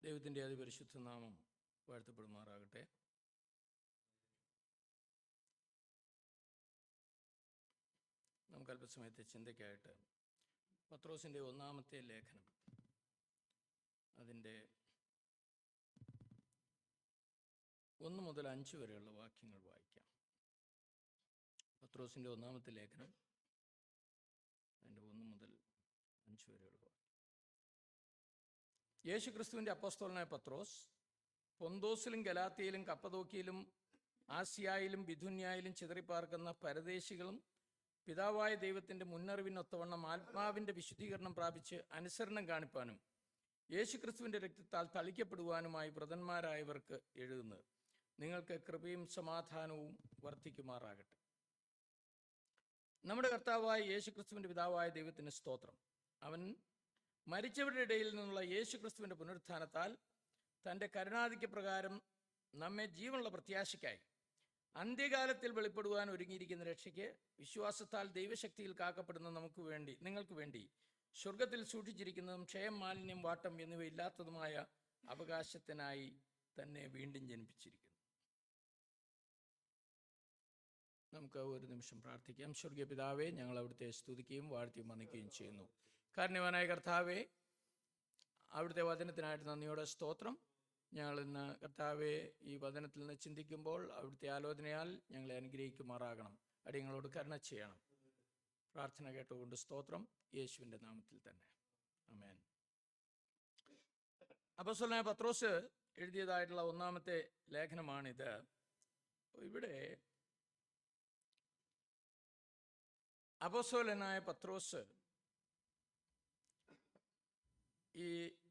ദൈവത്തിൻ്റെ അതിപരിശുദ്ധ നാമം വാഴ്ത്തപ്പെടുമാറാകട്ടെ. നമുക്ക് അല്പസമയത്തെ ചിന്തയ്ക്കായിട്ട് പത്രോസിൻ്റെ ഒന്നാമത്തെ ലേഖനം അതിൻ്റെ 1 മുതൽ 5 വരെയുള്ള വാക്യങ്ങൾ വായിക്കാം. പത്രോസിൻ്റെ ഒന്നാമത്തെ ലേഖനം അതിൻ്റെ 1 മുതൽ 5 വരെയുള്ള വാക്യം. യേശു ക്രിസ്തുവിൻ്റെ അപ്പോസ്തലനായ പത്രോസ്, പൊന്തോസിലും ഗലാത്യയിലും കപ്പദോക്യയിലും ആസിയായിലും ബിഥുന്യായിലും ചിതറിപ്പാർക്കുന്ന പരദേശികളും പിതാവായ ദൈവത്തിൻ്റെ മുന്നറിവിനൊത്തവണ്ണം ആത്മാവിൻ്റെ വിശുദ്ധീകരണം പ്രാപിച്ച് അനുസരണം കാണിപ്പാനും യേശു ക്രിസ്തുവിൻ്റെ രക്തത്താൽ തളിക്കപ്പെടുവാനുമായി വ്രതന്മാരായവർക്ക് എഴുതുന്നത്, നിങ്ങൾക്ക് കൃപയും സമാധാനവും വർദ്ധിക്കുമാറാകട്ടെ. നമ്മുടെ കർത്താവായ യേശു ക്രിസ്തുവിൻ്റെ പിതാവായ ദൈവത്തിന് സ്തോത്രം. അവൻ മരിച്ചവരുടെ ഇടയിൽ നിന്നുള്ള യേശു ക്രിസ്തുവിൻ്റെ പുനരുത്ഥാനത്താൽ തൻ്റെ കരുണാധിക്യ പ്രകാരം നമ്മെ ജീവനുള്ള പ്രത്യാശയ്ക്കായി അന്ത്യകാലത്തിൽ വെളിപ്പെടുവാൻ ഒരുങ്ങിയിരിക്കുന്ന രക്ഷയ്ക്ക് വിശ്വാസത്താൽ ദൈവശക്തിയിൽ കാക്കപ്പെടുന്ന നിങ്ങൾക്ക് വേണ്ടി സ്വർഗത്തിൽ സൂക്ഷിച്ചിരിക്കുന്നതും ക്ഷയം, മാലിന്യം, വാട്ടം എന്നിവയില്ലാത്തതുമായ അവകാശത്തിനായി തന്നെ വീണ്ടും ജനിപ്പിച്ചിരിക്കുന്നു. നമുക്ക് ഒരു നിമിഷം പ്രാർത്ഥിക്കാം. സ്വർഗീയ പിതാവേ, ഞങ്ങൾ അവിടുത്തെ സ്തുതിക്കുകയും വാഴ്ത്തിയും വന്ദിക്കുകയും ചെയ്യുന്നു. കാരുണ്യവാനായ കർത്താവേ, അവിടുത്തെ വചനത്തിനായിട്ട് നന്ദിയോടെ സ്തോത്രം. ഞങ്ങൾ ഇന്ന് കർത്താവെ ഈ വചനത്തിൽ നിന്ന് ചിന്തിക്കുമ്പോൾ അവിടുത്തെ ആലോചനയാൽ ഞങ്ങളെ അനുഗ്രഹിക്കുമാറാകണം. അടിയങ്ങളോട് കരുണ ചെയ്യണം. പ്രാർത്ഥന കേട്ടുകൊണ്ട് സ്തോത്രം, യേശുവിൻ്റെ നാമത്തിൽ തന്നെ, ആമേൻ. അപ്പോസ്തലനായ പത്രോസ് എഴുതിയതായിട്ടുള്ള ഒന്നാമത്തെ ലേഖനമാണിത്. ഇവിടെ അപ്പോസ്തലനായ പത്രോസ്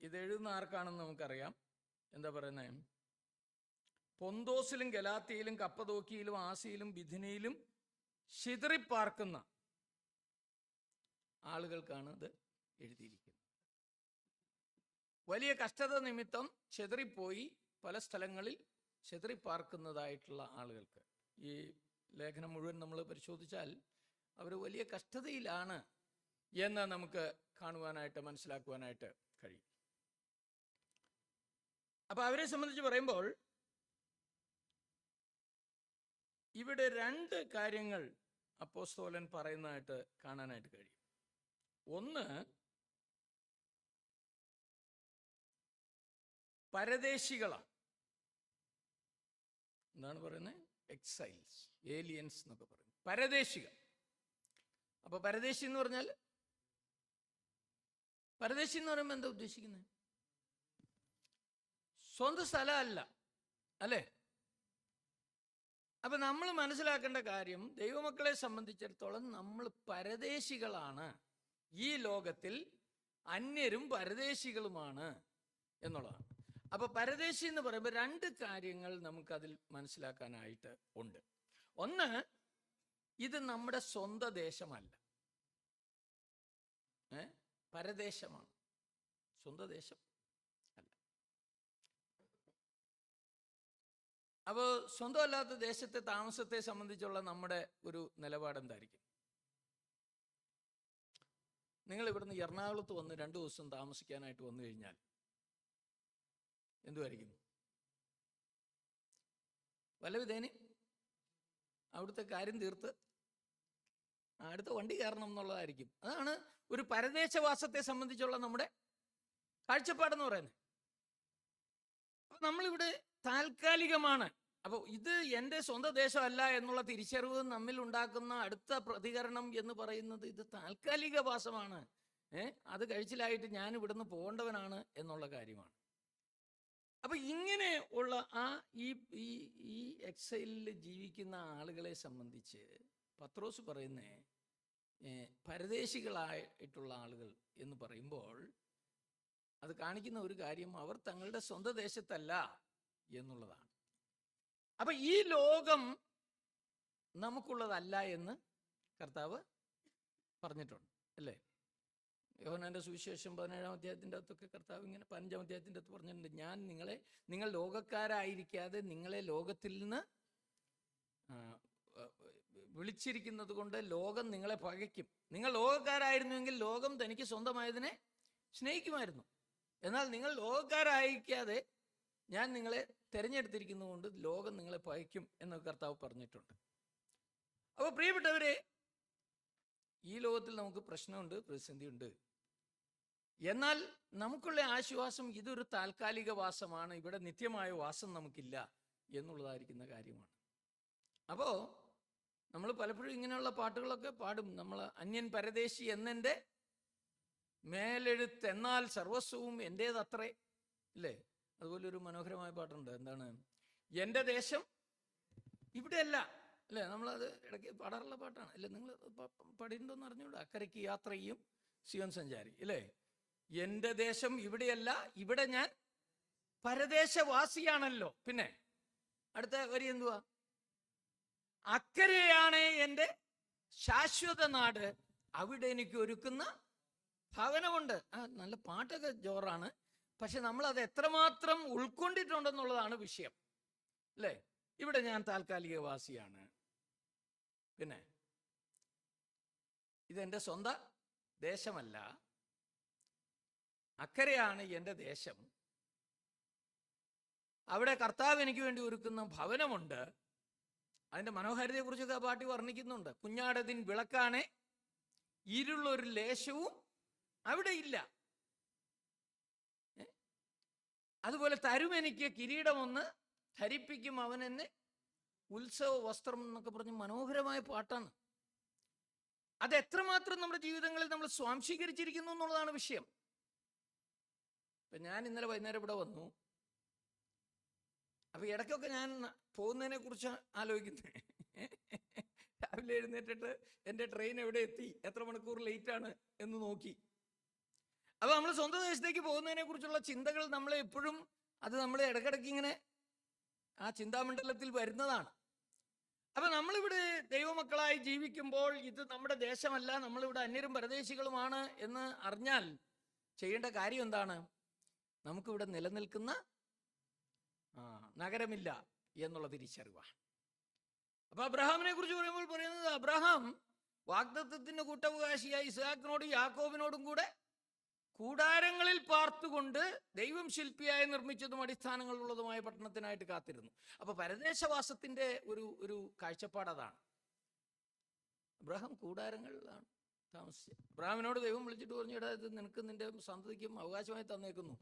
ഇത് എഴുതുന്ന ആർക്കാണെന്ന് നമുക്കറിയാം. എന്താ പറയുന്നത്? പൊന്തോസിലും ഗലാത്യയിലും കപ്പദോക്യയിലും ആസിയിലും ബിഥുനയിലും ചിതറിപ്പാർക്കുന്ന ആളുകൾക്കാണ് ഇത് എഴുതിയിരിക്കുന്നത്. വലിയ കഷ്ടത നിമിത്തം ചിതറിപ്പോയി പല സ്ഥലങ്ങളിൽ ചിതറിപ്പാർക്കുന്നതായിട്ടുള്ള ആളുകൾക്ക് ഈ ലേഖനം മുഴുവൻ നമ്മൾ പരിശോധിച്ചാൽ അവർ വലിയ കഷ്ടതയിലാണ് എന്ന് നമുക്ക് കാണുവാനായിട്ട് മനസ്സിലാക്കുവാനായിട്ട് കഴിയും. അപ്പം അവരെ സംബന്ധിച്ച് പറയുമ്പോൾ ഇവിടെ 2 കാര്യങ്ങൾ അപ്പോസ്തലൻ പറയുന്നതായിട്ട് കാണാനായിട്ട് കഴിയും. ഒന്ന്, പരദേശികളാണ്. എന്താണ് പറയുന്നത്? എക്സൈൽസ്, ഏലിയൻസ് എന്നൊക്കെ പറയും. പരദേശികൾ. അപ്പൊ പരദേശി എന്ന് പറയുമ്പോൾ എന്താ ഉദ്ദേശിക്കുന്നത്? സ്വന്തം സ്ഥലമല്ല, അല്ലേ? അപ്പൊ നമ്മൾ മനസ്സിലാക്കേണ്ട കാര്യം, ദൈവമക്കളെ സംബന്ധിച്ചിടത്തോളം നമ്മൾ പരദേശികളാണ്. ഈ ലോകത്തിൽ അന്യരും പരദേശികളുമാണ് എന്നുള്ളതാണ്. അപ്പൊ പരദേശി എന്ന് പറയുമ്പോൾ 2 കാര്യങ്ങൾ നമുക്കതിൽ മനസ്സിലാക്കാനായിട്ട് ഉണ്ട്. ഒന്ന്, ഇത് നമ്മുടെ സ്വന്തം ദേശമല്ല, പരദേശമാണ്, സ്വന്തം ദേശം അല്ല. അപ്പോൾ സ്വന്തമല്ലാത്ത ദേശത്തെ താമസത്തെ സംബന്ധിച്ചുള്ള നമ്മുടെ ഒരു നിലപാട് എന്തായിരിക്കും? നിങ്ങൾ ഇവിടുന്ന് എറണാകുളത്ത് വന്ന് 2 ദിവസം താമസിക്കാനായിട്ട് വന്നു കഴിഞ്ഞാൽ എന്തുമായിരിക്കും? വല്ലവിധേന അവിടുത്തെ കാര്യം തീർത്ത് അടുത്ത വണ്ടി കയറണം എന്നുള്ളതായിരിക്കും. അതാണ് ഒരു പരദേശവാസത്തെ സംബന്ധിച്ചുള്ള നമ്മുടെ കാഴ്ചപ്പാടെന്ന് പറയുന്നത്. അപ്പം നമ്മളിവിടെ താൽക്കാലികമാണ്. അപ്പോൾ ഇത് എൻ്റെ സ്വന്തം ദേശമല്ല എന്നുള്ള തിരിച്ചറിവ് നമ്മിൽ ഉണ്ടാക്കുന്ന അടുത്ത പ്രതികരണം എന്ന് പറയുന്നത് ഇത് താൽക്കാലിക വാസമാണ്, അത് കഴിച്ചിലായിട്ട് ഞാൻ ഇവിടുന്ന് പോകേണ്ടവനാണ് എന്നുള്ള കാര്യമാണ്. അപ്പം ഇങ്ങനെ ഉള്ള ഈ എക്സൈലിൽ ജീവിക്കുന്ന ആളുകളെ സംബന്ധിച്ച് പത്രോസ് പറയുന്നേ, പരദേശികളായിട്ടുള്ള ആളുകൾ എന്ന് പറയുമ്പോൾ അത് കാണിക്കുന്ന ഒരു കാര്യം, അവർ തങ്ങളുടെ സ്വന്തം ദേശത്തല്ല എന്നുള്ളതാണ്. അപ്പൊ ഈ ലോകം നമുക്കുള്ളതല്ല എന്ന് കർത്താവ് പറഞ്ഞിട്ടുണ്ട്, അല്ലേ? യോഹന്നാന്റെ സുവിശേഷം 17-ാം അധ്യായത്തിൻ്റെ അകത്തൊക്കെ കർത്താവ് ഇങ്ങനെ 15-ാം അധ്യായത്തിൻ്റെ അകത്ത് പറഞ്ഞിട്ടുണ്ട്, ഞാൻ നിങ്ങൾ ലോകക്കാരായിരിക്കാതെ നിങ്ങളെ ലോകത്തിൽ നിന്ന് വിളിച്ചിരിക്കുന്നത് കൊണ്ട് ലോകം നിങ്ങളെ പകയ്ക്കും. നിങ്ങൾ ലോകക്കാരായിരുന്നുവെങ്കിൽ ലോകം തനിക്ക് സ്വന്തമായതിനെ സ്നേഹിക്കുമായിരുന്നു. എന്നാൽ നിങ്ങൾ ലോകക്കാരായിക്കാതെ ഞാൻ നിങ്ങളെ തിരഞ്ഞെടുത്തിരിക്കുന്നതുകൊണ്ട് ലോകം നിങ്ങളെ പകയ്ക്കും എന്ന് കർത്താവ് പറഞ്ഞിട്ടുണ്ട്. അപ്പോൾ പ്രിയപ്പെട്ടവരെ, ഈ ലോകത്തിൽ നമുക്ക് പ്രശ്നമുണ്ട്, പ്രതിസന്ധിയുണ്ട്. എന്നാൽ നമുക്കുള്ള ആശ്വാസം ഇതൊരു താൽക്കാലിക വാസമാണ്, ഇവിടെ നിത്യമായ വാസം നമുക്കില്ല എന്നുള്ളതായിരിക്കുന്ന കാര്യമാണ്. അപ്പോൾ നമ്മൾ പലപ്പോഴും ഇങ്ങനെയുള്ള പാട്ടുകളൊക്കെ പാടും. നമ്മൾ അന്യൻ പരദേശി എന്നെൻ്റെ മേലെഴുത്ത് എന്നാൽ സർവസ്വവും എൻ്റേതത്രേ, അല്ലേ? അതുപോലെ ഒരു മനോഹരമായ പാട്ടുണ്ട്, എന്താണ്? എൻ്റെ ദേശം ഇവിടെയല്ല, അല്ലേ? നമ്മളത് ഇടയ്ക്ക് പാടാറുള്ള പാട്ടാണ്, അല്ലേ? നിങ്ങൾ പാടിയിട്ടുണ്ടോന്ന് അറിഞ്ഞൂടാ? അക്കരയ്ക്ക് യാത്ര ചെയ്യും സിയോൻ സഞ്ചാരി, അല്ലേ? എൻ്റെ ദേശം ഇവിടെയല്ല, ഇവിടെ ഞാൻ പരദേശവാസിയാണല്ലോ. പിന്നെ അടുത്ത വരി എന്തുവാ? അക്കരെയാണ് എൻ്റെ ശാശ്വത നാട്, അവിടെ എനിക്ക് ഒരുക്കുന്ന ഭവനമുണ്ട്. നല്ല പാട്ടൊക്കെ ജോറാണ്, പക്ഷെ നമ്മൾ അത് എത്രമാത്രം ഉൾക്കൊണ്ടിട്ടുണ്ടെന്നുള്ളതാണ് വിഷയം, അല്ലേ? ഇവിടെ ഞാൻ താൽക്കാലികവാസിയാണ്. പിന്നെ ഇതെൻ്റെ സ്വന്തം ദേശമല്ല, അക്കരെയാണ് എൻ്റെ ദേശം, അവിടെ കർത്താവ് എനിക്ക് വേണ്ടി ഒരുക്കുന്ന ഭവനമുണ്ട്. അതിൻ്റെ മനോഹാരിതയെക്കുറിച്ചൊക്കെ ആ പാട്ടി വർണ്ണിക്കുന്നുണ്ട്. കുഞ്ഞാടതിൻ വിളക്കാണേ, ഇരുളൊരു ലേശവും അവിടെ ഇല്ല. അതുപോലെ തരും എനിക്ക് കിരീടമൊന്ന്, ധരിപ്പിക്കും അവൻ എന്നെ ഉത്സവ വസ്ത്രം എന്നൊക്കെ പറഞ്ഞ് മനോഹരമായ പാട്ടാണ്. അത് എത്രമാത്രം നമ്മുടെ ജീവിതങ്ങളിൽ നമ്മൾ സ്വാംശീകരിച്ചിരിക്കുന്നു എന്നുള്ളതാണ് വിഷയം. ഇപ്പം ഞാൻ ഇന്നലെ വൈകുന്നേരം ഇവിടെ വന്നു. അപ്പം ഇടയ്ക്കൊക്കെ ഞാൻ പോകുന്നതിനെ കുറിച്ച് ആലോചിക്കുന്നത്. രാവിലെ എഴുന്നേറ്റിട്ട് എൻ്റെ ട്രെയിൻ എവിടെ എത്തി, എത്ര മണിക്കൂർ ലേറ്റാണ് എന്ന് നോക്കി. അപ്പോൾ നമ്മൾ സ്വന്തം ദേശത്തേക്ക് പോകുന്നതിനെ കുറിച്ചുള്ള ചിന്തകൾ നമ്മളെ എപ്പോഴും, അത് നമ്മളെ ഇടയ്ക്കിടയ്ക്ക് ഇങ്ങനെ ആ ചിന്താമണ്ഡലത്തിൽ വരുന്നതാണ്. അപ്പം നമ്മളിവിടെ ദൈവമക്കളായി ജീവിക്കുമ്പോൾ ഇത് നമ്മുടെ ദേശമല്ല, നമ്മളിവിടെ അന്യരും പരദേശികളുമാണ് എന്ന് അറിഞ്ഞാൽ ചെയ്യേണ്ട കാര്യം എന്താണ്? നമുക്കിവിടെ നിലനിൽക്കുന്ന നഗരമില്ല എന്നുള്ള തിരിച്ചറിവാണ്. അപ്പൊ അബ്രഹാമിനെ കുറിച്ച് പറയുമ്പോൾ പറയുന്നത്, അബ്രഹാം വാഗ്ദത്തത്തിന്റെ കൂട്ടവകാശിയായി ഇസ്ഹാക്കിനോടും യാക്കോബിനോടും കൂടെ കൂടാരങ്ങളിൽ പാർത്തുകൊണ്ട് ദൈവം ശില്പിയായി നിർമ്മിച്ചതും അടിസ്ഥാനങ്ങളുള്ളതുമായ പട്ടണത്തിനായിട്ട് കാത്തിരുന്നു. അപ്പൊ പരദേശവാസത്തിന്റെ ഒരു കാഴ്ചപ്പാട് അതാണ്. അബ്രഹാം കൂടാരങ്ങളിലാണ് താമസിച്ചത്. അബ്രഹാമിനോട് ദൈവം വിളിച്ചിട്ട് പറഞ്ഞു, ഇടാ ഇത് നിനക്ക് നിന്റെ സന്തതിക്കും അവകാശമായി തന്നേക്കുന്നു.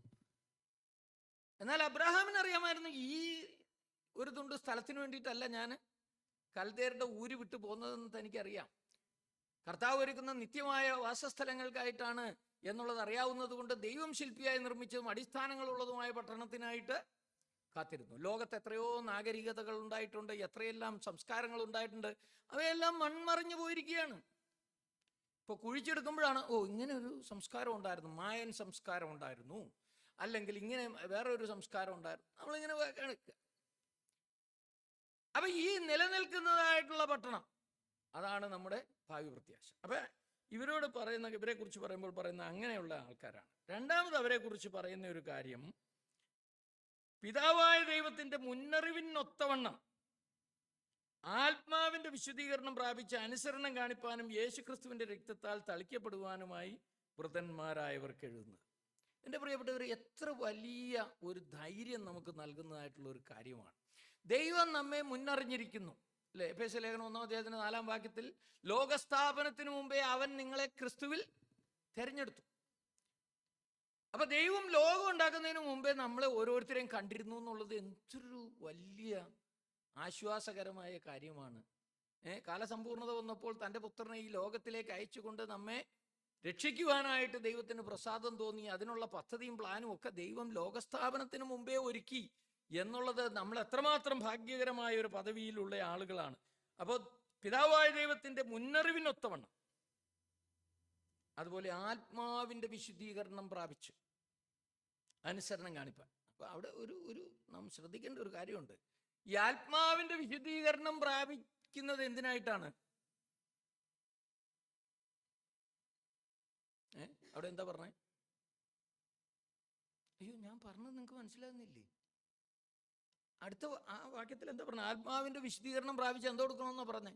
എന്നാൽ അബ്രഹാമിന് അറിയാമായിരുന്നു, ഈ ഒരു തുണ്ട് സ്ഥലത്തിന് വേണ്ടിയിട്ടല്ല ഞാൻ കൽദേരുടെ ഊര് വിട്ടു പോകുന്നതെന്ന് തനിക്കറിയാം. കർത്താവ് ഒരുക്കുന്ന നിത്യമായ വാസസ്ഥലങ്ങൾക്കായിട്ടാണ് എന്നുള്ളത് അറിയാവുന്നത് കൊണ്ട് ദൈവം ശില്പിയായി നിർമ്മിച്ചതും അടിസ്ഥാനങ്ങളുള്ളതുമായ പട്ടണത്തിനായിട്ട് കാത്തിരുന്നു. ലോകത്ത് എത്രയോ നാഗരികതകൾ ഉണ്ടായിട്ടുണ്ട്, എത്രയെല്ലാം സംസ്കാരങ്ങൾ ഉണ്ടായിട്ടുണ്ട്, അവയെല്ലാം മൺമറിഞ്ഞു പോയിരിക്കുകയാണ്. ഇപ്പോൾ കുഴിച്ചെടുക്കുമ്പോഴാണ്, ഇങ്ങനെ ഒരു സംസ്കാരം ഉണ്ടായിരുന്നു, മായൻ സംസ്കാരം ഉണ്ടായിരുന്നു, അല്ലെങ്കിൽ ഇങ്ങനെ വേറെ ഒരു സംസ്കാരം ഉണ്ടായിരുന്നു, നമ്മളിങ്ങനെ കാണിക്കുക. അപ്പൊ ഈ നിലനിൽക്കുന്നതായിട്ടുള്ള പട്ടണം, അതാണ് നമ്മുടെ ഭാവി പ്രത്യാശ. അപ്പൊ ഇവരോട് പറയുന്ന, ഇവരെ കുറിച്ച് പറയുമ്പോൾ പറയുന്ന അങ്ങനെയുള്ള ആൾക്കാരാണ്. രണ്ടാമത് അവരെ കുറിച്ച് പറയുന്ന ഒരു കാര്യം, പിതാവായ ദൈവത്തിന്റെ മുന്നറിവിനൊത്തവണ്ണം ആത്മാവിന്റെ വിശുദ്ധീകരണം പ്രാപിച്ച് അനുസരണം കാണിപ്പാനും യേശുക്രിസ്തുവിന്റെ രക്തത്താൽ തളിക്കപ്പെടുവാനുമായി വൃതന്മാരായവർക്ക് എഴുതുന്നത്. എൻ്റെ പ്രിയപ്പെട്ടവർ, എത്ര വലിയ ഒരു ധൈര്യം നമുക്ക് നൽകുന്നതായിട്ടുള്ള ഒരു കാര്യമാണ്. ദൈവം നമ്മെ മുന്നറിഞ്ഞിരിക്കുന്നു, അല്ലെ? എഫേസ്യ ലേഖനം 1-ാം അധ്യായത്തിന് 4-ാം വാക്യത്തിൽ, ലോകസ്ഥാപനത്തിന് മുമ്പേ അവൻ നിങ്ങളെ ക്രിസ്തുവിൽ തെരഞ്ഞെടുത്തു. അപ്പൊ ദൈവം ലോകം ഉണ്ടാക്കുന്നതിന് മുമ്പേ നമ്മളെ ഓരോരുത്തരെയും കണ്ടിരുന്നു എന്നുള്ളത് എന്തൊരു വലിയ ആശ്വാസകരമായ കാര്യമാണ്. കാലസമ്പൂർണത വന്നപ്പോൾ തൻ്റെ പുത്രനെ ഈ ലോകത്തിലേക്ക് അയച്ചുകൊണ്ട് നമ്മെ രക്ഷിക്കുവാനായിട്ട് ദൈവത്തിന് പ്രസാദം തോന്നി. അതിനുള്ള പദ്ധതിയും പ്ലാനും ഒക്കെ ദൈവം ലോകസ്ഥാപനത്തിന് മുമ്പേ ഒരുക്കി എന്നുള്ളത് നമ്മൾ എത്രമാത്രം ഭാഗ്യകരമായ ഒരു പദവിയിലുള്ള ആളുകളാണ്. അപ്പോൾ പിതാവായ ദൈവത്തിന്റെ മുന്നറിവിനൊത്തവണ്ണം, അതുപോലെ ആത്മാവിന്റെ വിശുദ്ധീകരണം പ്രാപിച്ച് അനുസരണം കാണിപ്പാൻ. അപ്പൊ അവിടെ ഒരു നാം ശ്രദ്ധിക്കേണ്ട ഒരു കാര്യമുണ്ട്. ഈ ആത്മാവിന്റെ വിശുദ്ധീകരണം പ്രാപിക്കുന്നത് എന്തിനായിട്ടാണ്? അവിടെ എന്താ പറഞ്ഞേ? അയ്യോ, ഞാൻ പറഞ്ഞത് നിങ്ങൾക്ക് മനസ്സിലാകുന്നില്ലേ? അടുത്ത ആ വാക്യത്തിൽ എന്താ പറഞ്ഞത്? ആത്മാവിന്റെ വിശുദ്ധീകരണം പ്രാപിച്ച് എന്തോ കൊടുക്കണമെന്നാ പറഞ്ഞേ?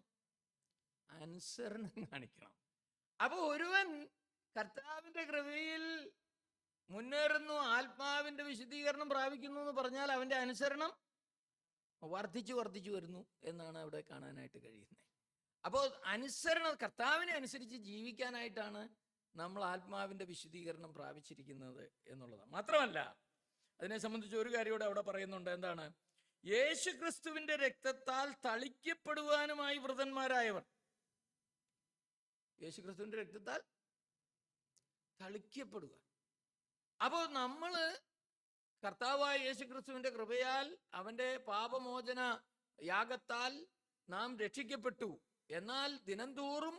അനുസരണം കാണിക്കണം. അപ്പൊ ഒരുവൻ കർത്താവിന്റെ കൃപയിൽ മുന്നേറുന്നു, ആത്മാവിന്റെ വിശുദ്ധീകരണം പ്രാപിക്കുന്നു എന്ന് പറഞ്ഞാൽ അവന്റെ അനുസരണം വർദ്ധിച്ചു വർദ്ധിച്ചു വരുന്നു എന്നാണ് അവിടെ കാണാനായിട്ട് കഴിയുന്നത്. അപ്പോൾ കർത്താവിനെ അനുസരിച്ച് ജീവിക്കാനായിട്ടാണ് നമ്മൾ ആത്മാവിന്റെ വിശുദ്ധീകരണം പ്രാപിച്ചിരിക്കുന്നത് എന്നുള്ളതാണ്. മാത്രമല്ല, അതിനെ സംബന്ധിച്ച് ഒരു കാര്യം കൂടെ അവിടെ പറയുന്നുണ്ട്. എന്താണ്? യേശു ക്രിസ്തുവിന്റെ രക്തത്താൽ തളിക്കപ്പെടുവാനുമായി വൃതന്മാരായവർ. യേശു ക്രിസ്തുവിന്റെ രക്തത്താൽ തളിക്കപ്പെടുക. അപ്പോൾ നമ്മള് കർത്താവായ യേശു ക്രിസ്തുവിന്റെ കൃപയാൽ, അവന്റെ പാപമോചന യാഗത്താൽ നാം രക്ഷിക്കപ്പെട്ടു. എന്നാൽ ദിനംതോറും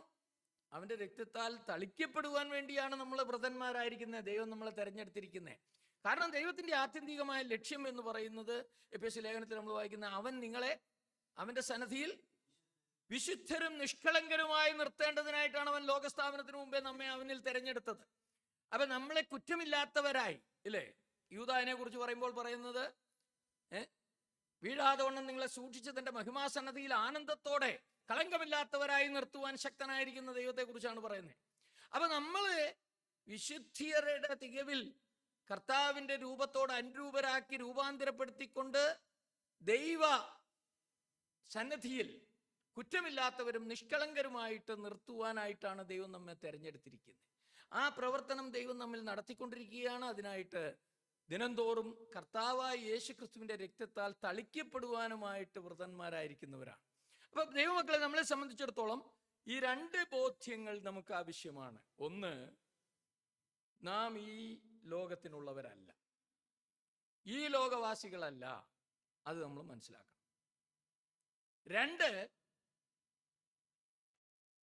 അവന്റെ രക്തത്താൽ തളിക്കപ്പെടുവാൻ വേണ്ടിയാണ് നമ്മൾ വ്രതന്മാരായിരിക്കുന്നത്. ദൈവം നമ്മളെ തെരഞ്ഞെടുത്തിരിക്കുന്നത്. കാരണം ദൈവത്തിന്റെ ആത്യന്തികമായ ലക്ഷ്യം എന്ന് പറയുന്നത്, എഫേസ്യ ലേഖനത്തിൽ നമ്മൾ വായിക്കുന്ന, അവൻ നിങ്ങളെ അവന്റെ സന്നിധിയിൽ വിശുദ്ധരും നിഷ്കളങ്കരുമായി നിർത്തേണ്ടതിനായിട്ടാണ് അവൻ ലോകസ്ഥാപനത്തിന് മുമ്പേ നമ്മെ അവനിൽ തെരഞ്ഞെടുത്തത്. അപ്പൊ നമ്മളെ കുറ്റമില്ലാത്തവരായി, ഇല്ലേ? യൂദാനെ കുറിച്ച് പറയുമ്പോൾ പറയുന്നത്, വീഴാതെ വണ്ണം നിങ്ങളെ സൂക്ഷിച്ച് തന്റെ മഹിമാസന്നദ്ധിയിൽ ആനന്ദത്തോടെ കളങ്കമില്ലാത്തവരായി നിർത്തുവാൻ ശക്തനായിരിക്കുന്ന ദൈവത്തെ കുറിച്ചാണ് പറയുന്നത്. അപ്പൊ നമ്മള് വിശുദ്ധിയരുടെ തികവിൽ കർത്താവിന്റെ രൂപത്തോട് അനുരൂപരാക്കി രൂപാന്തരപ്പെടുത്തിക്കൊണ്ട് ദൈവ സന്നിധിയിൽ കുറ്റമില്ലാത്തവരും നിഷ്കളങ്കരുമായിട്ട് നിർത്തുവാനായിട്ടാണ് ദൈവം നമ്മെ തെരഞ്ഞെടുത്തിരിക്കുന്നത്. ആ പ്രവർത്തനം ദൈവം നമ്മിൽ നടത്തിക്കൊണ്ടിരിക്കുകയാണ്. അതിനായിട്ട് ദിനംതോറും കർത്താവായ യേശു ക്രിസ്തുവിന്റെ രക്തത്താൽ തളിക്കപ്പെടുവാനുമായിട്ട് വ്രതന്മാരായിരിക്കുന്നവരാണ്. അപ്പൊ ദൈവമക്കളെ, നമ്മളെ സംബന്ധിച്ചിടത്തോളം ഈ രണ്ട് ബോധ്യങ്ങൾ നമുക്ക് ആവശ്യമാണ്. ഒന്ന്, നാം ഈ ലോകത്തിനുള്ളവരല്ല, ഈ ലോകവാസികളല്ല. അത് നമ്മൾ മനസ്സിലാക്കണം. രണ്ട്,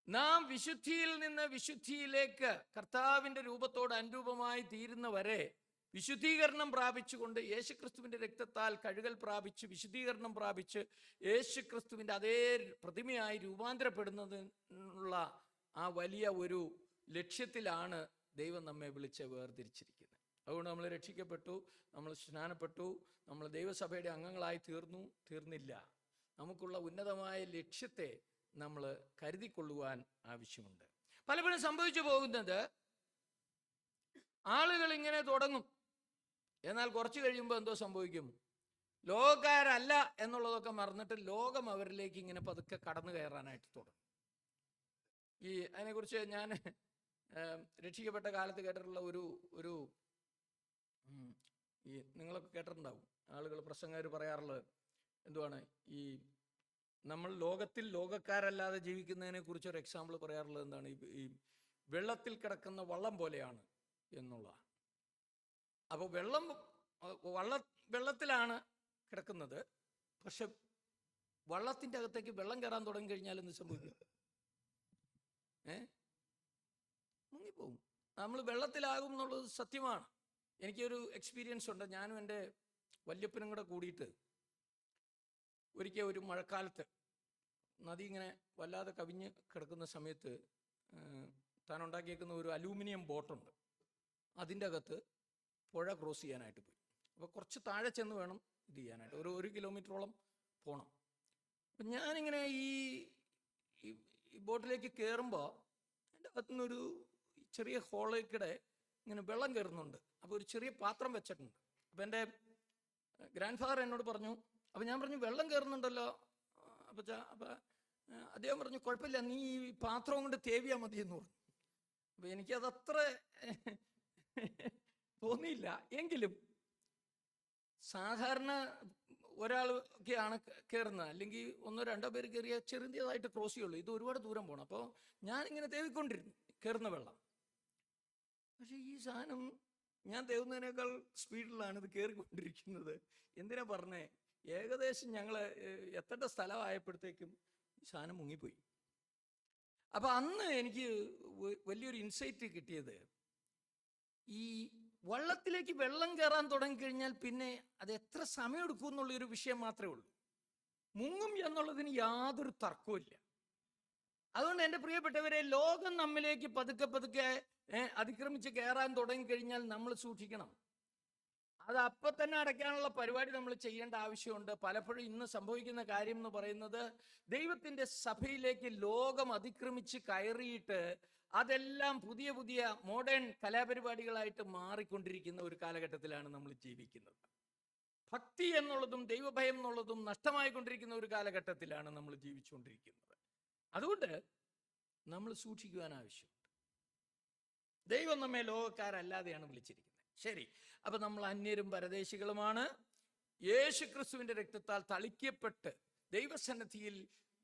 നാം വിശുദ്ധിയിൽ നിന്ന് വിശുദ്ധിയിലേക്ക് കർത്താവിന്റെ രൂപത്തോട് അനുരൂപമായി തീരുന്നവരെ വിശുദ്ധീകരണം പ്രാപിച്ചുകൊണ്ട് യേശുക്രിസ്തുവിന്റെ രക്തത്താൽ കഴുകൽ പ്രാപിച്ച് വിശുദ്ധീകരണം പ്രാപിച്ച് യേശുക്രിസ്തുവിന്റെ അതേ പ്രതിമയായി രൂപാന്തരപ്പെടുന്നതിനുള്ള ആ വലിയ ഒരു ലക്ഷ്യത്തിലാണ് ദൈവം നമ്മെ വിളിച്ച് വേർതിരിച്ചിരിക്കുന്നത്. അതുകൊണ്ട് നമ്മൾ രക്ഷിക്കപ്പെട്ടു, നമ്മൾ സ്നാനപ്പെട്ടു, നമ്മൾ ദൈവസഭയുടെ അംഗങ്ങളായി തീർന്നില്ല. നമുക്കുള്ള ഉന്നതമായ ലക്ഷ്യത്തെ നമ്മൾ കരുതിക്കൊള്ളുവാൻ ആവശ്യമുണ്ട്. പലപ്പോഴും സംഭവിച്ചു പോകുന്നത്, ആളുകൾ ഇങ്ങനെ തുടങ്ങും, എന്നാൽ കുറച്ച് കഴിയുമ്പോൾ എന്തോ സംഭവിക്കും? ലോകക്കാരല്ല എന്നുള്ളതൊക്കെ മറന്നിട്ട് ലോകം അവരിലേക്ക് ഇങ്ങനെ പതുക്കെ കടന്നു കയറാനായിട്ട് തുടങ്ങും. അതിനെക്കുറിച്ച് ഞാൻ രക്ഷിക്കപ്പെട്ട കാലത്ത് കേട്ടിട്ടുള്ള ഒരു നിങ്ങളൊക്കെ കേട്ടിട്ടുണ്ടാവും, ആളുകൾ പ്രസംഗകർ പറയാറുള്ളത് എന്തുവാണ്, നമ്മൾ ലോകത്തിൽ ലോകക്കാരല്ലാതെ ജീവിക്കുന്നതിനെ കുറിച്ച് ഒരു എക്സാമ്പിൾ പറയാറുള്ളത് എന്താണ്? ഈ വെള്ളത്തിൽ കിടക്കുന്ന വള്ളം പോലെയാണ് എന്നുള്ളതാണ്. അപ്പോൾ വെള്ളത്തിലാണ് കിടക്കുന്നത്, പക്ഷെ വള്ളത്തിൻ്റെ അകത്തേക്ക് വെള്ളം കയറാൻ തുടങ്ങി കഴിഞ്ഞാൽ എന്ത് സംഭവിക്കും? മുങ്ങിപ്പോകും. നമ്മൾ വെള്ളത്തിലാകും എന്നുള്ളത് സത്യമാണ്. എനിക്കൊരു എക്സ്പീരിയൻസ് ഉണ്ട്. ഞാനും എൻ്റെ വല്യപ്പനും കൂടെ കൂടിയിട്ട് ഒരിക്കൽ ഒരു മഴക്കാലത്ത് നദി ഇങ്ങനെ വല്ലാതെ കവിഞ്ഞ് കിടക്കുന്ന സമയത്ത് താൻ ഉണ്ടാക്കിയേക്കുന്ന ഒരു അലൂമിനിയം ബോട്ടുണ്ട്. അതിൻ്റെ അകത്ത് പുഴ ക്രോസ് ചെയ്യാനായിട്ട് പോയി. അപ്പോൾ കുറച്ച് താഴെ ചെന്ന് വേണം ഇത് ചെയ്യാനായിട്ട്, ഒരു കിലോമീറ്ററോളം പോകണം. അപ്പം ഞാനിങ്ങനെ ഈ ബോട്ടിലേക്ക് കയറുമ്പോൾ എൻ്റെ അകത്തുനിന്നൊരു ചെറിയ ഹോളിൽക്കിടെ ഇങ്ങനെ വെള്ളം കയറുന്നുണ്ട്. അപ്പോൾ ഒരു ചെറിയ പാത്രം വെച്ചിട്ടുണ്ട്. അപ്പോൾ എൻ്റെ ഗ്രാൻഡ് ഫാദർ എന്നോട് പറഞ്ഞു. അപ്പം ഞാൻ പറഞ്ഞു, വെള്ളം കയറുന്നുണ്ടല്ലോ അപ്പം അദ്ദേഹം പറഞ്ഞു, കുഴപ്പമില്ല, നീ ഈ പാത്രം കൊണ്ട് തേവിയാൽ മതി എന്ന് പറഞ്ഞു. അപ്പം എനിക്കതത്ര തോന്നിയില്ല. എങ്കിലും സാധാരണ ഒരാളൊക്കെയാണ് കയറുന്നത്, അല്ലെങ്കിൽ ഒന്നോ രണ്ടോ പേര് കയറിയ ചെറിയതായിട്ട് ക്രോസ് ചെയ്യുള്ളൂ. ഇത് ഒരുപാട് ദൂരം പോകണം. അപ്പോൾ ഞാനിങ്ങനെ തേവിക്കൊണ്ടിരുന്നു കയറുന്ന വെള്ളം. പക്ഷെ ഈ സാധനം ഞാൻ തേവുന്നതിനേക്കാൾ സ്പീഡിലാണ് ഇത് കയറിക്കൊണ്ടിരിക്കുന്നത്. എന്തിനാ പറഞ്ഞേ, ഏകദേശം ഞങ്ങൾ എത്തേണ്ട സ്ഥലമായപ്പോഴത്തേക്കും ഈ സാധനം മുങ്ങിപ്പോയി. അപ്പം അന്ന് എനിക്ക് വലിയൊരു ഇൻസൈറ്റ് കിട്ടിയത്, ഈ വള്ളത്തിലേക്ക് വെള്ളം കയറാൻ തുടങ്ങിക്കഴിഞ്ഞാൽ പിന്നെ അത് എത്ര സമയം എടുക്കും എന്നുള്ളൊരു വിഷയം മാത്രമേ ഉള്ളൂ. മുങ്ങും എന്നുള്ളതിന് യാതൊരു തർക്കവുമില്ല. അതുകൊണ്ട് എൻ്റെ പ്രിയപ്പെട്ടവരെ, ലോകം നമ്മിലേക്ക് പതുക്കെ പതുക്കെ അതിക്രമിച്ച് കയറാൻ തുടങ്ങിക്കഴിഞ്ഞാൽ നമ്മൾ സൂക്ഷിക്കണം. അത് അപ്പം തന്നെ അടയ്ക്കാനുള്ള പരിപാടി നമ്മൾ ചെയ്യേണ്ട ആവശ്യമുണ്ട്. പലപ്പോഴും ഇന്ന് സംഭവിക്കുന്ന കാര്യം എന്ന് പറയുന്നത്, ദൈവത്തിൻ്റെ സഭയിലേക്ക് ലോകം അതിക്രമിച്ച് കയറിയിട്ട് അതെല്ലാം പുതിയ പുതിയ മോഡേൺ കലാപരിപാടികളായിട്ട് മാറിക്കൊണ്ടിരിക്കുന്ന ഒരു കാലഘട്ടത്തിലാണ് നമ്മൾ ജീവിക്കുന്നത്. ഭക്തി എന്നുള്ളതും ദൈവഭയം എന്നുള്ളതും നഷ്ടമായിക്കൊണ്ടിരിക്കുന്ന ഒരു കാലഘട്ടത്തിലാണ് നമ്മൾ ജീവിച്ചുകൊണ്ടിരിക്കുന്നത്. അതുകൊണ്ട് നമ്മൾ സൂക്ഷിക്കുവാൻ ആവശ്യമുണ്ട്. ദൈവം നമ്മെ ലോകക്കാരല്ലാതെയാണ് വിളിച്ചിരിക്കുന്നത്. ശരി, അപ്പൊ നമ്മൾ അന്യരും പരദേശികളുമാണ്. യേശു ക്രിസ്തുവിന്റെ രക്തത്താൽ തളിക്കപ്പെട്ട് ദൈവസന്നിധിയിൽ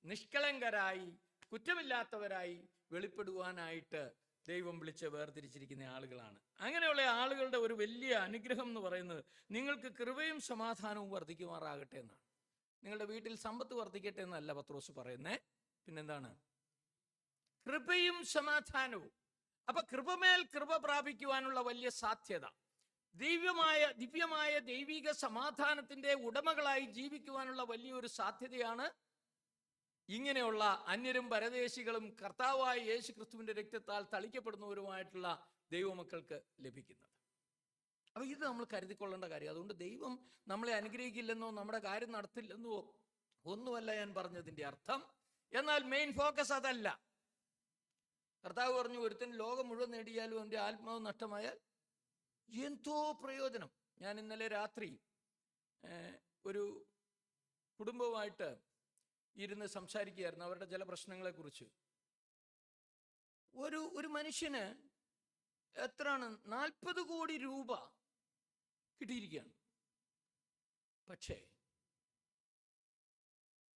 നിഷ്കളങ്കരായി കുറ്റമില്ലാത്തവരായി വെളിപ്പെടുവാനായിട്ട് ദൈവം വിളിച്ച് വേർതിരിച്ചിരിക്കുന്ന ആളുകളാണ്. അങ്ങനെയുള്ള ആളുകളുടെ ഒരു വലിയ അനുഗ്രഹം എന്ന് പറയുന്നത് നിങ്ങൾക്ക് കൃപയും സമാധാനവും വർദ്ധിക്കുമാറാകട്ടെ എന്നാണ്. നിങ്ങളുടെ വീട്ടിൽ സമ്പത്ത് വർദ്ധിക്കട്ടെ എന്നല്ല പത്രോസ് പറയുന്നേ, പിന്നെന്താണ്? കൃപയും സമാധാനവും. അപ്പൊ കൃപമേൽ കൃപ പ്രാപിക്കുവാനുള്ള വലിയ സാധ്യത, ദിവ്യമായ ദൈവിക സമാധാനത്തിന്റെ ഉടമകളായി ജീവിക്കുവാനുള്ള വലിയൊരു സാധ്യതയാണ് ഇങ്ങനെയുള്ള അന്യരും പരദേശികളും കർത്താവായ യേശു ക്രിസ്തുവിന്റെ രക്തത്താൽ തളിക്കപ്പെടുന്നവരുമായിട്ടുള്ള ദൈവമക്കൾക്ക് ലഭിക്കുന്നത്. അപ്പൊ ഇത് നമ്മൾ കരുതിക്കൊള്ളേണ്ട കാര്യം. അതുകൊണ്ട് ദൈവം നമ്മളെ അനുഗ്രഹിക്കില്ലെന്നോ നമ്മുടെ കാര്യം നടത്തില്ലെന്നോ ഒന്നുമല്ല ഞാൻ പറഞ്ഞതിന്റെ അർത്ഥം. എന്നാൽ മെയിൻ ഫോക്കസ് അതല്ല. കർത്താവ് പറഞ്ഞു, ഒരുത്തൻ ലോകം മുഴുവൻ നേടിയാലും അവൻ്റെ ആത്മാവ് നഷ്ടമായാൽ എന്തോ പ്രയോജനം. ഞാൻ ഇന്നലെ രാത്രി ഒരു കുടുംബവുമായിട്ട് ഇരുന്ന് സംസാരിക്കുകയായിരുന്നു അവരുടെ ചില പ്രശ്നങ്ങളെക്കുറിച്ച്. ഒരു മനുഷ്യന് എത്രയാണ് 40 കോടി രൂപ കിട്ടിയിരിക്കുകയാണ്. പക്ഷേ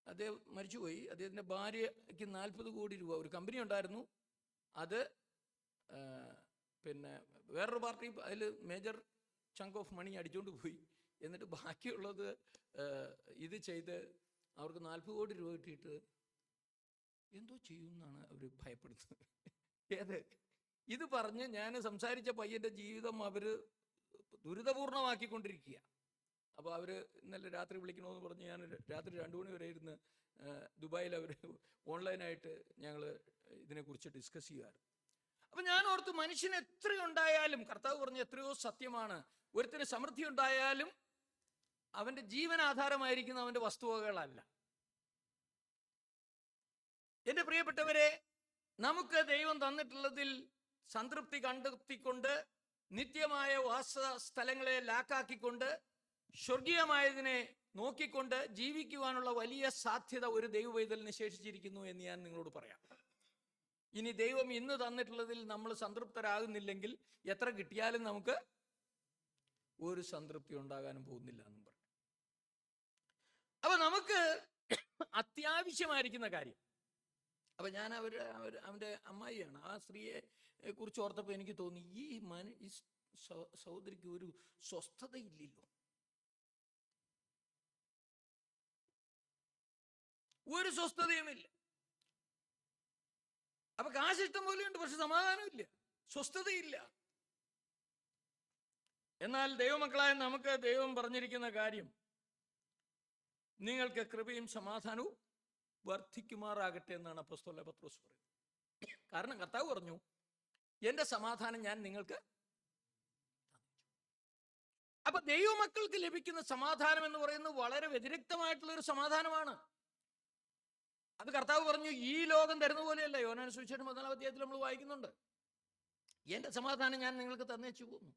അദ്ദേഹം മരിച്ചുപോയി. അദ്ദേഹത്തിൻ്റെ ഭാര്യയ്ക്ക് 40 കോടി രൂപ, ഒരു കമ്പനി ഉണ്ടായിരുന്നു, അത് പിന്നെ വേറൊരു പാർട്ടി അതിൽ മേജർ ചങ്ക് ഓഫ് മണി അടിച്ചുകൊണ്ട് പോയി. എന്നിട്ട് ബാക്കിയുള്ളത് ഇത് ചെയ്ത് അവർക്ക് 40 കോടി രൂപ കിട്ടിയിട്ട് എന്തോ ചെയ്യുമെന്നാണ് അവർ ഭയപ്പെടുന്നത്. ഇത് പറഞ്ഞ് ഞാൻ സംസാരിച്ച പയ്യൻ്റെ ജീവിതം അവർ ദുരിതപൂർണമാക്കിക്കൊണ്ടിരിക്കുക. അപ്പോൾ അവർ ഇന്നലെ രാത്രി വിളിക്കണമെന്ന് പറഞ്ഞ് ഞാൻ രാത്രി 2 മണി വരെ ഇരുന്ന് ദുബായിൽ അവർ ഓൺലൈനായിട്ട് ഞങ്ങൾ ഇതിനെക്കുറിച്ച് ഡിസ്കസ് ചെയ്യുമായിരുന്നു. അപ്പം ഞാൻ ഓർത്തു, മനുഷ്യന് എത്രയുണ്ടായാലും, കർത്താവ് പറഞ്ഞ എത്രയോ സത്യമാണ്, ഒരുത്തിന് സമൃദ്ധി ഉണ്ടായാലും അവൻ്റെ ജീവനാധാരമായിരിക്കുന്ന അവൻ്റെ വസ്തുവകകളല്ല. എൻ്റെ പ്രിയപ്പെട്ടവരെ, നമുക്ക് ദൈവം തന്നിട്ടുള്ളതിൽ സംതൃപ്തി കണ്ടെത്തിക്കൊണ്ട് നിത്യമായ വാസ സ്ഥലങ്ങളെ ലാക്കാക്കിക്കൊണ്ട് സ്വർഗീയമായതിനെ നോക്കിക്കൊണ്ട് ജീവിക്കുവാനുള്ള വലിയ സാധ്യത ഒരു ദൈവവൈതലിന് ശേഷിച്ചിരിക്കുന്നു എന്ന് ഞാൻ നിങ്ങളോട് പറയാം. ഇനി ദൈവം ഇന്ന് തന്നിട്ടുള്ളതിൽ നമ്മൾ സംതൃപ്തരാകുന്നില്ലെങ്കിൽ എത്ര കിട്ടിയാലും നമുക്ക് ഒരു സംതൃപ്തി ഉണ്ടാകാനും പോകുന്നില്ല എന്നും പറഞ്ഞു. അപ്പൊ നമുക്ക് അത്യാവശ്യമായിരിക്കുന്ന കാര്യം, അപ്പൊ ഞാൻ അവൻ്റെ അമ്മായിയാണ്, ആ സ്ത്രീയെ കുറിച്ച് ഓർത്തപ്പോൾ എനിക്ക് തോന്നി, ഈ സഹോദരിക്ക് ഒരു സ്വസ്ഥതയില്ലല്ലോ, ഒരു സ്വസ്ഥതയുമില്ല. അപ്പൊ കാശിഷ്ടം പോലെയുണ്ട്, പക്ഷെ സമാധാനമില്ല, സ്വസ്ഥതയില്ല. എന്നാൽ ദൈവമക്കളായ നമുക്ക് ദൈവം പറഞ്ഞിരിക്കുന്ന കാര്യം, നിങ്ങൾക്ക് കൃപയും സമാധാനവും വർദ്ധിക്കുമാറാകട്ടെ എന്നാണ് അപ്പോസ്തലനായ പത്രോസ് പറയുന്നത്. കാരണം കർത്താവ് പറഞ്ഞു, എൻ്റെ സമാധാനം ഞാൻ നിങ്ങൾക്ക്. അപ്പൊ ദൈവമക്കൾക്ക് ലഭിക്കുന്ന സമാധാനം എന്ന് പറയുന്നത് വളരെ വ്യതിരിക്തമായിട്ടുള്ള ഒരു സമാധാനമാണ്. അത് കർത്താവ് പറഞ്ഞു, ഈ ലോകം തരുന്ന പോലെയല്ല. യോഹന്നാൻ സുവിശേഷം 14-ാം അധ്യായത്തിൽ നമ്മൾ വായിക്കുന്നുണ്ട്, എൻ്റെ സമാധാനം ഞാൻ നിങ്ങൾക്ക് തന്നേച്ചു പോകുന്നു.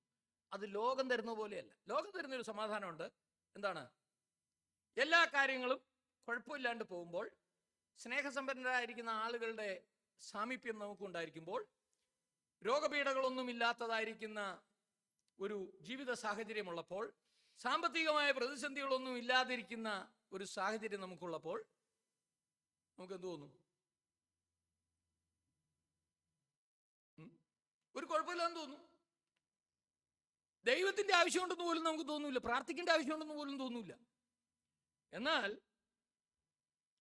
അത് ലോകം തരുന്ന പോലെയല്ല. ലോകം തരുന്നൊരു സമാധാനമുണ്ട്. എന്താണ്? എല്ലാ കാര്യങ്ങളും കുഴപ്പമില്ലാണ്ട് പോകുമ്പോൾ, സ്നേഹസമ്പന്നരായിരിക്കുന്ന ആളുകളുടെ സാമീപ്യം നമുക്കുണ്ടായിരിക്കുമ്പോൾ, രോഗപീഠകളൊന്നും ഇല്ലാത്തതായിരിക്കുന്ന ഒരു ജീവിത സാഹചര്യമുള്ളപ്പോൾ, സാമ്പത്തികമായ പ്രതിസന്ധികളൊന്നും ഇല്ലാതിരിക്കുന്ന ഒരു സാഹചര്യം നമുക്കുള്ളപ്പോൾ നമുക്ക് എന്ത് തോന്നും? ഒരു കുഴപ്പമില്ലാന്ന് തോന്നും. ദൈവത്തിന്റെ ആവശ്യമുണ്ടെന്ന് പോലും നമുക്ക് തോന്നൂല, പ്രാർത്ഥിക്കേണ്ട ആവശ്യമുണ്ടെന്ന് പോലും തോന്നൂല. എന്നാൽ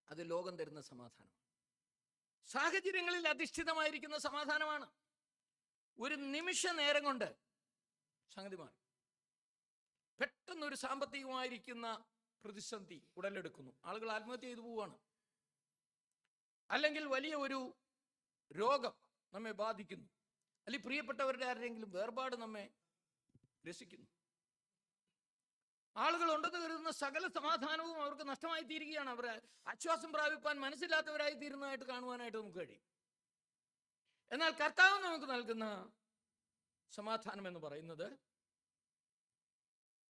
അത് ലോകം തരുന്ന സമാധാനം, സാഹചര്യങ്ങളിൽ അധിഷ്ഠിതമായിരിക്കുന്ന സമാധാനമാണ്. ഒരു നിമിഷ നേരം കൊണ്ട് സംഗതി മാറി. പെട്ടെന്നൊരു സാമ്പത്തികമായിരിക്കുന്ന പ്രതിസന്ധി ഉടലെടുക്കുന്നു, ആളുകൾ ആത്മഹത്യ ചെയ്തു പോവുകയാണ്. അല്ലെങ്കിൽ വലിയ ഒരു രോഗം നമ്മെ ബാധിക്കുന്നു, അല്ലെങ്കിൽ പ്രിയപ്പെട്ടവരുടെ ആരെങ്കിലും വേർപാട് നമ്മെ രസിക്കുന്നു. ആളുകൾ ഉണ്ടെന്ന് കരുതുന്ന സകല സമാധാനവും അവർക്ക് നഷ്ടമായി തീരുകയാണ്. അവർ ആശ്വാസം പ്രാപിപ്പാൻ മനസ്സില്ലാത്തവരായി തീരുന്നതായിട്ട് കാണുവാനായിട്ട് നമുക്ക് കഴിയും. എന്നാൽ കർത്താവ് നമുക്ക് നൽകുന്ന സമാധാനം എന്ന് പറയുന്നത്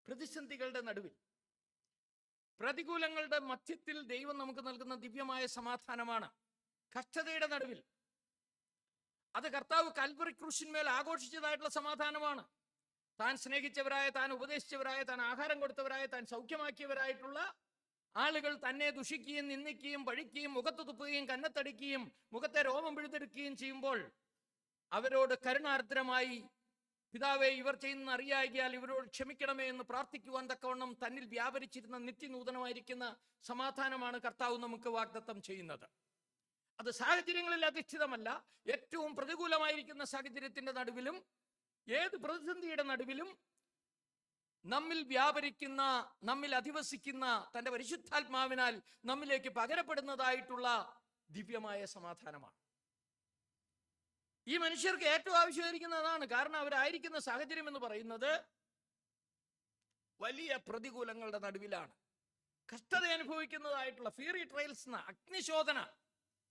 പ്രതിസന്ധികളുടെ നടുവിൽ, പ്രതികൂലങ്ങളുടെ മധ്യത്തിൽ ദൈവം നമുക്ക് നൽകുന്ന ദിവ്യമായ സമാധാനമാണ്. കഷ്ടതയുടെ നടുവിൽ അത് കർത്താവ് കൽവറി ക്രൂശിന്മേൽ ആഘോഷിച്ചതായിട്ടുള്ള സമാധാനമാണ്. താൻ സ്നേഹിച്ചവരായ, താൻ ഉപദേശിച്ചവരായ, താൻ ആഹാരം കൊടുത്തവരായ, താൻ സൗഖ്യമാക്കിയവരായിട്ടുള്ള ആളുകൾ തന്നെ ദുഷിക്കുകയും നിന്ദിക്കുകയും പഴിക്കുകയും മുഖത്ത് തുപ്പുകയും കന്നത്തടിക്കുകയും മുഖത്തെ രോമം പിഴുതെടുക്കുകയും ചെയ്യുമ്പോൾ അവരോട് കരുണാർദ്രമായി, പിതാവേ, ഇവർ ചെയ്യുന്ന അറിയായികയാൽ ഇവരോട് ക്ഷമിക്കണമേ എന്ന് പ്രാർത്ഥിക്കുവാൻ തക്കവണ്ണം തന്നിൽ വ്യാപരിച്ചിരുന്ന നിത്യനൂതനമായിരിക്കുന്ന സമാധാനമാണ് കർത്താവ് നമുക്ക് വാഗ്ദത്തം ചെയ്യുന്നത്. അത് സാഹചര്യങ്ങളിൽ അധിഷ്ഠിതമല്ല. ഏറ്റവും പ്രതികൂലമായിരിക്കുന്ന സാഹചര്യത്തിന്റെ നടുവിലും, ഏത് പ്രതിസന്ധിയുടെ നടുവിലും നമ്മിൽ വ്യാപരിക്കുന്ന, നമ്മിൽ അധിവസിക്കുന്ന തൻ്റെ പരിശുദ്ധാത്മാവിനാൽ നമ്മിലേക്ക് പകരപ്പെടുന്നതായിട്ടുള്ള ദിവ്യമായ സമാധാനമാണ്. ഈ മനുഷ്യർക്ക് ഏറ്റവും ആവശ്യമായിരിക്കുന്നതാണ്. കാരണം അവരായിരിക്കുന്ന സാഹചര്യം എന്ന് പറയുന്നത് വലിയ പ്രതികൂലങ്ങളുടെ നടുവിലാണ്. കഷ്ടത അനുഭവിക്കുന്നതായിട്ടുള്ള ഫിയറി ട്രയൽസ് എന്ന അഗ്നിശോധന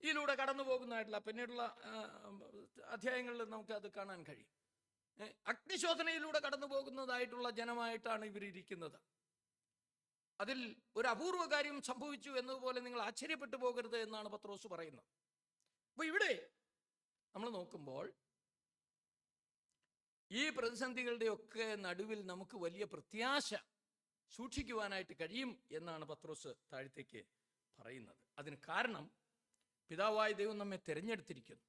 ഇതിലൂടെ കടന്നു പോകുന്നതായിട്ടുള്ള പിന്നീടുള്ള അധ്യായങ്ങളിൽ നമുക്ക് അത് കാണാൻ കഴിയും. അഗ്നിശോധനയിലൂടെ കടന്നു പോകുന്നതായിട്ടുള്ള ജനമായിട്ടാണ് ഇവരിയ്ക്കുന്നത്. അതിൽ ഒരു അപൂർവ കാര്യം സംഭവിച്ചു എന്നതുപോലെ നിങ്ങൾ ആശ്ചര്യപ്പെട്ടു പോകരുത് എന്നാണ് പത്രോസ് പറയുന്നത്. അപ്പൊ ഇവിടെ നമ്മൾ നോക്കുമ്പോൾ ഈ പ്രതിസന്ധികളുടെയൊക്കെ നടുവിൽ നമുക്ക് വലിയ പ്രത്യാശ സൂക്ഷിക്കുവാനായിട്ട് കഴിയും എന്നാണ് പത്രോസ് താഴത്തേക്ക് പറയുന്നത്. അതിന് കാരണം പിതാവായ ദൈവം നമ്മെ തിരഞ്ഞെടുത്തിരിക്കുന്നു.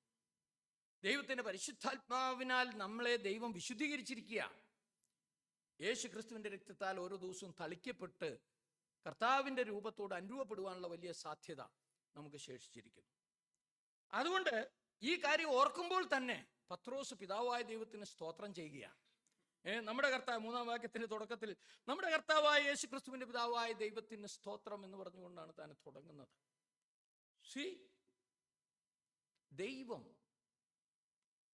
ദൈവത്തിൻ്റെ പരിശുദ്ധാത്മാവിനാൽ നമ്മളെ ദൈവം വിശുദ്ധീകരിച്ചിരിക്കുകയാണ്. യേശു ക്രിസ്തുവിൻ്റെ രക്തത്താൽ ഓരോ ദിവസവും തളിക്കപ്പെട്ട് കർത്താവിൻ്റെ രൂപത്തോട് അനുരൂപപ്പെടുവാനുള്ള വലിയ സാധ്യത നമുക്ക് ശേഷിച്ചിരിക്കുന്നു. അതുകൊണ്ട് ഈ കാര്യം ഓർക്കുമ്പോൾ തന്നെ പത്രോസ് പിതാവായ ദൈവത്തിന് സ്തോത്രം ചെയ്യുകയാണ്. നമ്മുടെ കർത്താവ്, 3-ാം വാക്യത്തിന്റെ തുടക്കത്തിൽ നമ്മുടെ കർത്താവായ യേശു ക്രിസ്തുവിന്റെ പിതാവായ ദൈവത്തിന് സ്തോത്രം എന്ന് പറഞ്ഞുകൊണ്ടാണ് താൻ തുടങ്ങുന്നത്. ദൈവം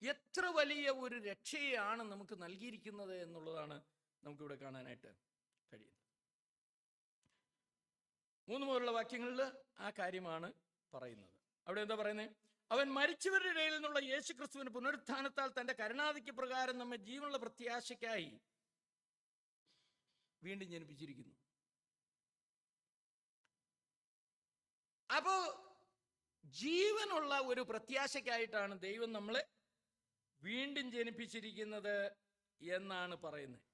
എത്ര വലിയ ഒരു രക്ഷയാണ് നമുക്ക് നൽകിയിരിക്കുന്നത് എന്നുള്ളതാണ് നമുക്കിവിടെ കാണാനായിട്ട് കഴിയുന്നത്. 3 മുതലുള്ള വാക്യങ്ങളിൽ ആ കാര്യമാണ് പറയുന്നത്. അവിടെ എന്താ പറയുന്നത്? അവൻ മരിച്ചവരുടെ ഇടയിൽ നിന്നുള്ള യേശു ക്രിസ്തുവിന്റെ പുനരുത്ഥാനത്താൽ തന്റെ കരുണാധിക്യ പ്രകാരം നമ്മെ ജീവനുള്ള പ്രത്യാശയ്ക്കായി വീണ്ടും ജനിപ്പിച്ചിരിക്കുന്നു. അപ്പോ ജീവനുള്ള ഒരു പ്രത്യാശയ്ക്കായിട്ടാണ് ദൈവം നമ്മളെ വീണ്ടും ജനിപ്പിച്ചിരിക്കുന്നത് എന്നാണ് പറയുന്നത്.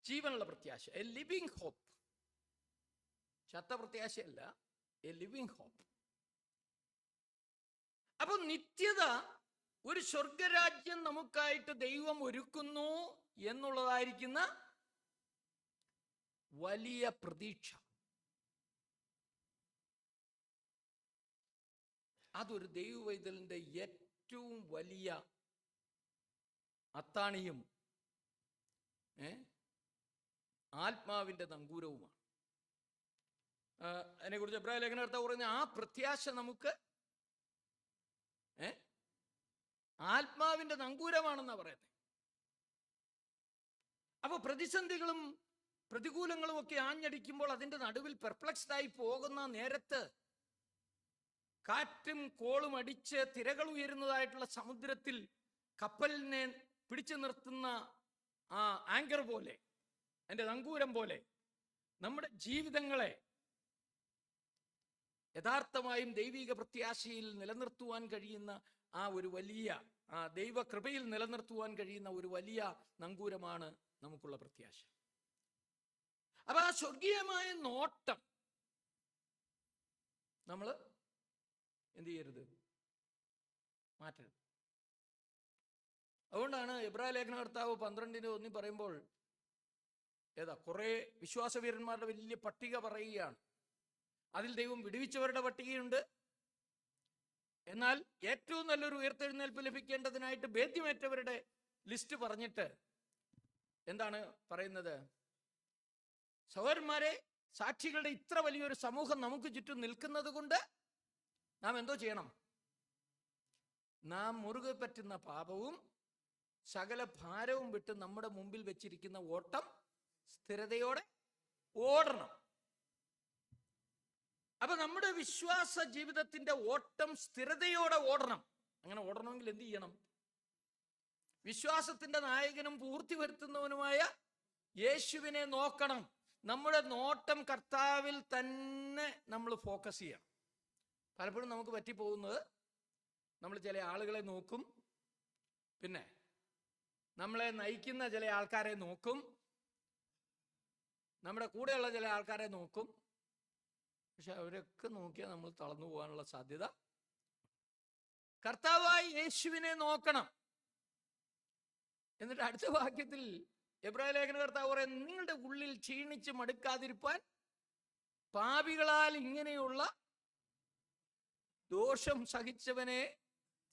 ജീവനുള്ള പ്രത്യാശ, എ ലിവിങ് ഹോപ്പ്. ചത്ത പ്രത്യാശയല്ല, എ ലിവിങ് ഹോപ്പ്. അപ്പൊ നിത്യത, ഒരു സ്വർഗരാജ്യം നമുക്കായിട്ട് ദൈവം ഒരുക്കുന്നു എന്നുള്ളതായിരിക്കുന്ന വലിയ പ്രതീക്ഷ, അതൊരു ദൈവവൈതലിന്റെ ഏറ്റവും വലിയ അത്താണിയും ആത്മാവിന്റെ നങ്കൂരവുമാണ്. അതിനെക്കുറിച്ച് എബ്രായ ലേഖനകർത്താവ് പറയുന്നത് ആ പ്രത്യാശ നമുക്ക് ആത്മാവിന്റെ നങ്കൂരമാണെന്നാ പറയുന്നത്. അപ്പൊ പ്രതിസന്ധികളും പ്രതികൂലങ്ങളും ഒക്കെ ആഞ്ഞടിക്കുമ്പോൾ അതിന്റെ നടുവിൽ പെർപ്ലക്സ്ഡ് ആയി പോകുന്ന നേരത്ത് കാറ്റും കോളും അടിച്ച് തിരകൾ ഉയരുന്നതായിട്ടുള്ള സമുദ്രത്തിൽ കപ്പലിനെ പിടിച്ചു നിർത്തുന്ന ആ ആങ്കർ പോലെ, അതിന്റെ നങ്കൂരം പോലെ നമ്മുടെ ജീവിതങ്ങളെ യഥാർത്ഥമായും ദൈവിക പ്രത്യാശയിൽ നിലനിർത്തുവാൻ കഴിയുന്ന ആ ഒരു വലിയ, ആ ദൈവകൃപയിൽ നിലനിർത്തുവാൻ കഴിയുന്ന ഒരു വലിയ നങ്കൂരമാണ് നമുക്കുള്ള പ്രത്യാശ. അപ്പൊ ആ സ്വർഗീയമായ നോട്ടം നമ്മൾ എന്ത് ചെയ്യരുത്? മാറ്റരുത്. അതുകൊണ്ടാണ് എബ്രായ ലേഖനകർത്താവ് 12:1 പറയുമ്പോൾ കുറെ വിശ്വാസവീരന്മാരുടെ വലിയ പട്ടിക പറയുകയാണ്. അതിൽ ദൈവം വിടുവിച്ചവരുടെ പട്ടികയുണ്ട്. എന്നാൽ ഏറ്റവും നല്ലൊരു ഉയർത്തെഴുന്നേൽപ്പ് ലഭിക്കേണ്ടതിനായിട്ട് ഭേദ്യമേറ്റവരുടെ ലിസ്റ്റ് പറഞ്ഞിട്ട് എന്താണ് പറയുന്നത്? സഹോദരന്മാരെ, സാക്ഷികളുടെ ഇത്ര വലിയൊരു സമൂഹം നമുക്ക് ചുറ്റും നിൽക്കുന്നത് കൊണ്ട് നാം എന്തോ ചെയ്യണം? നാം മുറുകെ പറ്റുന്ന പാപവും സകല ഭാരവും വിട്ട് നമ്മുടെ മുമ്പിൽ വെച്ചിരിക്കുന്ന ഓട്ടം സ്ഥിരതയോടെ ഓടണം. അപ്പൊ നമ്മുടെ വിശ്വാസ ജീവിതത്തിന്റെ ഓട്ടം സ്ഥിരതയോടെ ഓടണം. അങ്ങനെ ഓടണമെങ്കിൽ എന്ത് ചെയ്യണം? വിശ്വാസത്തിന്റെ നായകനും പൂർത്തി വരുത്തുന്നവനുമായ യേശുവിനെ നോക്കണം. നമ്മുടെ നോട്ടം കർത്താവിൽ തന്നെ നമ്മൾ ഫോക്കസ് ചെയ്യണം. പലപ്പോഴും നമുക്ക് പറ്റിപ്പോകുന്നത്, നമ്മൾ ചില ആളുകളെ നോക്കും, പിന്നെ നമ്മളെ നയിക്കുന്ന ചില ആൾക്കാരെ നോക്കും, നമ്മുടെ കൂടെയുള്ള ചില ആൾക്കാരെ നോക്കും. പക്ഷെ അവരൊക്കെ നോക്കിയാൽ നമ്മൾ തളർന്നു പോകാനുള്ള സാധ്യത. കർത്താവായി യേശുവിനെ നോക്കണം. എന്നിട്ട് അടുത്ത വാക്യത്തിൽ എബ്രായ ലേഖന കർത്താവ് പറയും, നിങ്ങളുടെ ഉള്ളിൽ ക്ഷീണിച്ച് മടുക്കാതിരിപ്പാൻ പാപികളാൽ ഇങ്ങനെയുള്ള ദോഷം സഹിച്ചവനെ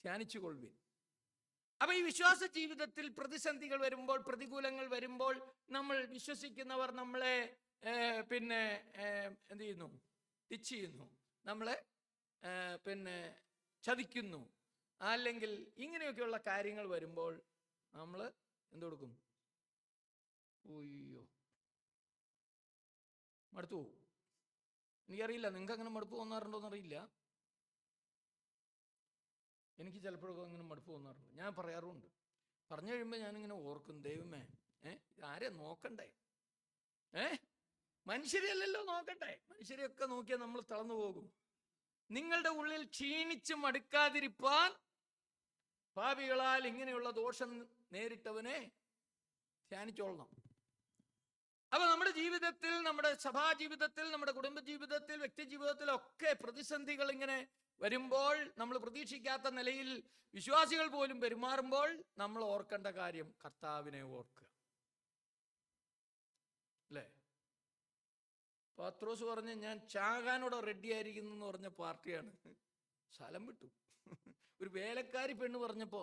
ധ്യാനിച്ചു കൊള്ളുവിൻ. അപ്പൊ ഈ വിശ്വാസ ജീവിതത്തിൽ പ്രതിസന്ധികൾ വരുമ്പോൾ, പ്രതികൂലങ്ങൾ വരുമ്പോൾ, നമ്മൾ വിശ്വസിക്കുന്നവർ നമ്മളെ പിന്നെ എന്ത് ചെയ്യുന്നു? ടിച്ച് ചെയ്യുന്നു, നമ്മളെ പിന്നെ ചതിക്കുന്നു, അല്ലെങ്കിൽ ഇങ്ങനെയൊക്കെയുള്ള കാര്യങ്ങൾ വരുമ്പോൾ നമ്മൾ എന്ത് കൊടുക്കും? ഓയ്യോ, മടുത്തു പോകും. എനിക്കറിയില്ല നിങ്ങൾക്ക് അങ്ങനെ മടുപ്പ് തോന്നാറുണ്ടോന്ന് അറിയില്ല. എനിക്ക് ചിലപ്പോഴൊക്കെ അങ്ങനെ മടുപ്പ് തോന്നാറുണ്ട്. ഞാൻ പറയാറുമുണ്ട്. പറഞ്ഞു കഴിയുമ്പോൾ ഞാനിങ്ങനെ ഓർക്കും, ദൈവമേ, ആരെ നോക്കണ്ടേ? മനുഷ്യരെയല്ലല്ലോ നോക്കട്ടെ. മനുഷ്യരെയൊക്കെ നോക്കിയാൽ നമ്മൾ തളർന്നു പോകും. നിങ്ങളുടെ ഉള്ളിൽ ക്ഷീണിച്ച് മടുക്കാതിരിപ്പാൻ പാപികളാൽ ഇങ്ങനെയുള്ള ദോഷം നേരിട്ടവനെ ധ്യാനിച്ചോളണം. അപ്പൊ നമ്മുടെ ജീവിതത്തിൽ, നമ്മുടെ സഭാ ജീവിതത്തിൽ, നമ്മുടെ കുടുംബ ജീവിതത്തിൽ, വ്യക്തി ജീവിതത്തിലൊക്കെ പ്രതിസന്ധികൾ ഇങ്ങനെ വരുമ്പോൾ, നമ്മൾ പ്രതീക്ഷിക്കാത്ത നിലയിൽ വിശ്വാസികൾ പോലും പെരുമാറുമ്പോൾ നമ്മൾ ഓർക്കേണ്ട കാര്യം കർത്താവിനെ ഓർക്കുക, അല്ലേ? പത്രോസ് പറഞ്ഞ്, ഞാൻ ചാകാനോടെ റെഡി ആയിരിക്കുന്നു എന്ന് പറഞ്ഞ പാർട്ടിയാണ് സ്ഥലം വിട്ടു. ഒരു വേലക്കാരി പെണ്ണ് പറഞ്ഞപ്പോ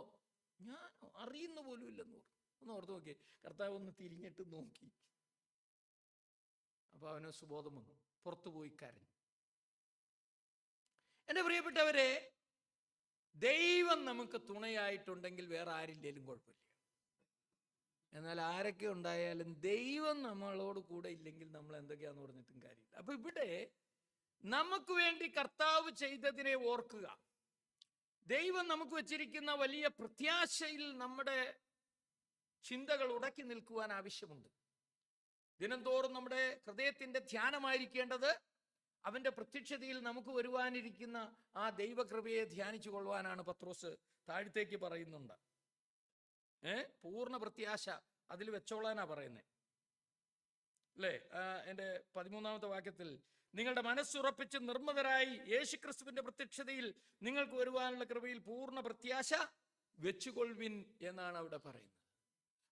ഞാൻ അറിയുന്ന പോലും ഇല്ലെന്ന് പറഞ്ഞു. ഒന്ന് ഓർത്ത് നോക്കി, കർത്താവ് ഒന്ന് തിരിഞ്ഞിട്ട് നോക്കി. അപ്പൊ അവന് സുബോധം വന്നു, പുറത്തു പോയി കരഞ്ഞു. എൻ്റെ പ്രിയപ്പെട്ടവരെ, ദൈവം നമുക്ക് തുണയായിട്ടുണ്ടെങ്കിൽ വേറെ ആരില്ലേലും കുഴപ്പമില്ല. എന്നാൽ ആരൊക്കെ ഉണ്ടായാലും ദൈവം നമ്മളോട് കൂടെ ഇല്ലെങ്കിൽ നമ്മൾ എന്തൊക്കെയാന്ന് പറഞ്ഞിട്ടും കാര്യമില്ല. അപ്പൊ ഇവിടെ നമുക്ക് വേണ്ടി കർത്താവ് ചെയ്തതിനെ ഓർക്കുക. ദൈവം നമുക്ക് വെച്ചിരിക്കുന്ന വലിയ പ്രത്യാശയിൽ നമ്മുടെ ചിന്തകൾ ഉടക്കി നിൽക്കുവാൻ ആവശ്യമുണ്ട്. ദിനംതോറും നമ്മുടെ ഹൃദയത്തിന്റെ ധ്യാനമായിരിക്കേണ്ടത് അവന്റെ പ്രത്യക്ഷതയിൽ നമുക്ക് വരുവാനിരിക്കുന്ന ആ ദൈവകൃപയെ ധ്യാനിച്ചു കൊള്ളുവാനാണ് പത്രോസ് താഴത്തേക്ക് പറയുന്നുണ്ട്. പൂർണ്ണ പ്രത്യാശ അതിൽ വെച്ചോളാനാ പറയുന്നത്, അല്ലേ? എൻ്റെ 13-ാമത്തെ വാക്യത്തിൽ, നിങ്ങളുടെ മനസ്സുറപ്പിച്ച് നിർമ്മതരായി യേശുക്രിസ്തുവിന്റെ പ്രത്യക്ഷതയിൽ നിങ്ങൾക്ക് വരുവാനുള്ള കൃപയിൽ പൂർണ്ണ പ്രത്യാശ വെച്ചുകൊള്ളുവിൻ എന്നാണ് അവിടെ പറയുന്നത്.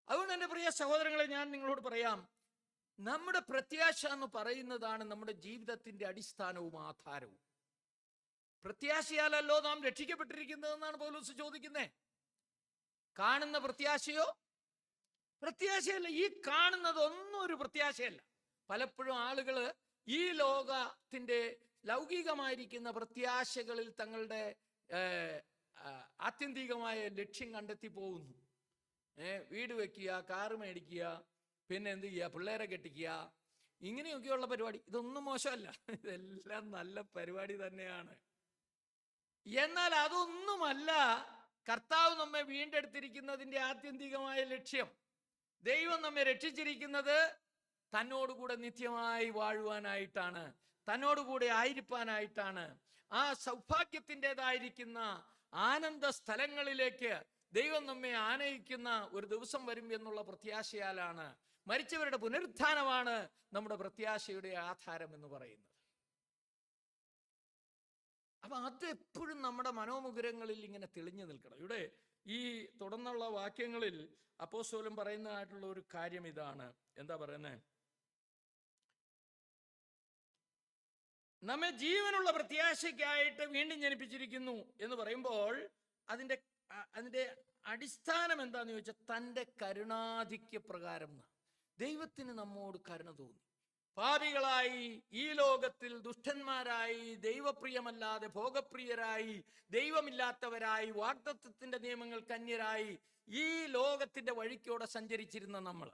അതുകൊണ്ട് എൻ്റെ പ്രിയ സഹോദരങ്ങളെ, ഞാൻ നിങ്ങളോട് പറയാം, നമ്മുടെ പ്രത്യാശ എന്ന് പറയുന്നതാണ് നമ്മുടെ ജീവിതത്തിന്റെ അടിസ്ഥാനവും ആധാരവും. പ്രത്യാശയാലല്ലോ നാം രക്ഷിക്കപ്പെട്ടിരിക്കുന്നതെന്നാണ് പൗലോസ് ചോദിക്കുന്നത്. കാണുന്ന പ്രത്യാശയോ? പ്രത്യാശയല്ല. ഈ കാണുന്നതൊന്നും ഒരു പ്രത്യാശയല്ല. പലപ്പോഴും ആളുകൾ ഈ ലോകത്തിന്റെ ലൗകികമായിരിക്കുന്ന പ്രത്യാശകളിൽ തങ്ങളുടെ ആത്യന്തികമായ ലക്ഷ്യം കണ്ടെത്തി പോകുന്നു. വീട് വെക്കുക, കാറ് മേടിക്കുക, പിന്നെ എന്ത് ചെയ്യുക, പിള്ളേരെ കെട്ടിക്കുക, ഇങ്ങനെയൊക്കെയുള്ള പരിപാടി. ഇതൊന്നും മോശമല്ല, ഇതെല്ലാം നല്ല പരിപാടി തന്നെയാണ്. എന്നാൽ അതൊന്നുമല്ല കർത്താവ് നമ്മെ വീണ്ടെടുത്തിരിക്കുന്നതിൻ്റെ ആത്യന്തികമായ ലക്ഷ്യം. ദൈവം നമ്മെ രക്ഷിച്ചിരിക്കുന്നത് തന്നോടുകൂടെ നിത്യമായി വാഴുവാനായിട്ടാണ്, തന്നോടുകൂടെ ആയിരിക്കാനായിട്ടാണ്. ആ സൗഭാഗ്യത്തിൻ്റെതായിരിക്കുന്ന ആനന്ദ സ്ഥലങ്ങളിലേക്ക് ദൈവം നമ്മെ ആനയിക്കുന്ന ഒരു ദിവസം വരും എന്നുള്ള പ്രത്യാശയാലാണ്. മരിച്ചവരുടെ പുനരുത്ഥാനമാണ് നമ്മുടെ പ്രത്യാശയുടെ ആധാരം എന്ന് പറയുന്നത്. അപ്പൊ അത് എപ്പോഴും നമ്മുടെ മനോമുകുരങ്ങളിൽ ഇങ്ങനെ തെളിഞ്ഞു നിൽക്കണം. ഇവിടെ ഈ തുടർന്നുള്ള വാക്യങ്ങളിൽ അപ്പോസ്തലൻ പറയുന്നതായിട്ടുള്ള ഒരു കാര്യം ഇതാണ്. എന്താ പറയുന്നത്? നമ്മെ ജീവനുള്ള പ്രത്യാശയ്ക്കായിട്ട് വീണ്ടും ജനിപ്പിച്ചിരിക്കുന്നു എന്ന് പറയുമ്പോൾ അതിന്റെ അടിസ്ഥാനം എന്താന്ന് ചോദിച്ചാൽ തൻ്റെ കരുണാധിക്യ പ്രകാരം ദൈവത്തിന് നമ്മോട് കരുണ തോന്നി. പാപികളായി, ഈ ലോകത്തിൽ ദുഷ്ടന്മാരായി, ദൈവപ്രിയമല്ലാതെ ഭോഗപ്രിയരായി, ദൈവമില്ലാത്തവരായി, വാഗ്ദത്തത്തിന്റെ നിയമങ്ങൾക്ക് അന്യരായി ഈ ലോകത്തിന്റെ വഴിക്കോടെ സഞ്ചരിച്ചിരുന്ന നമ്മൾ,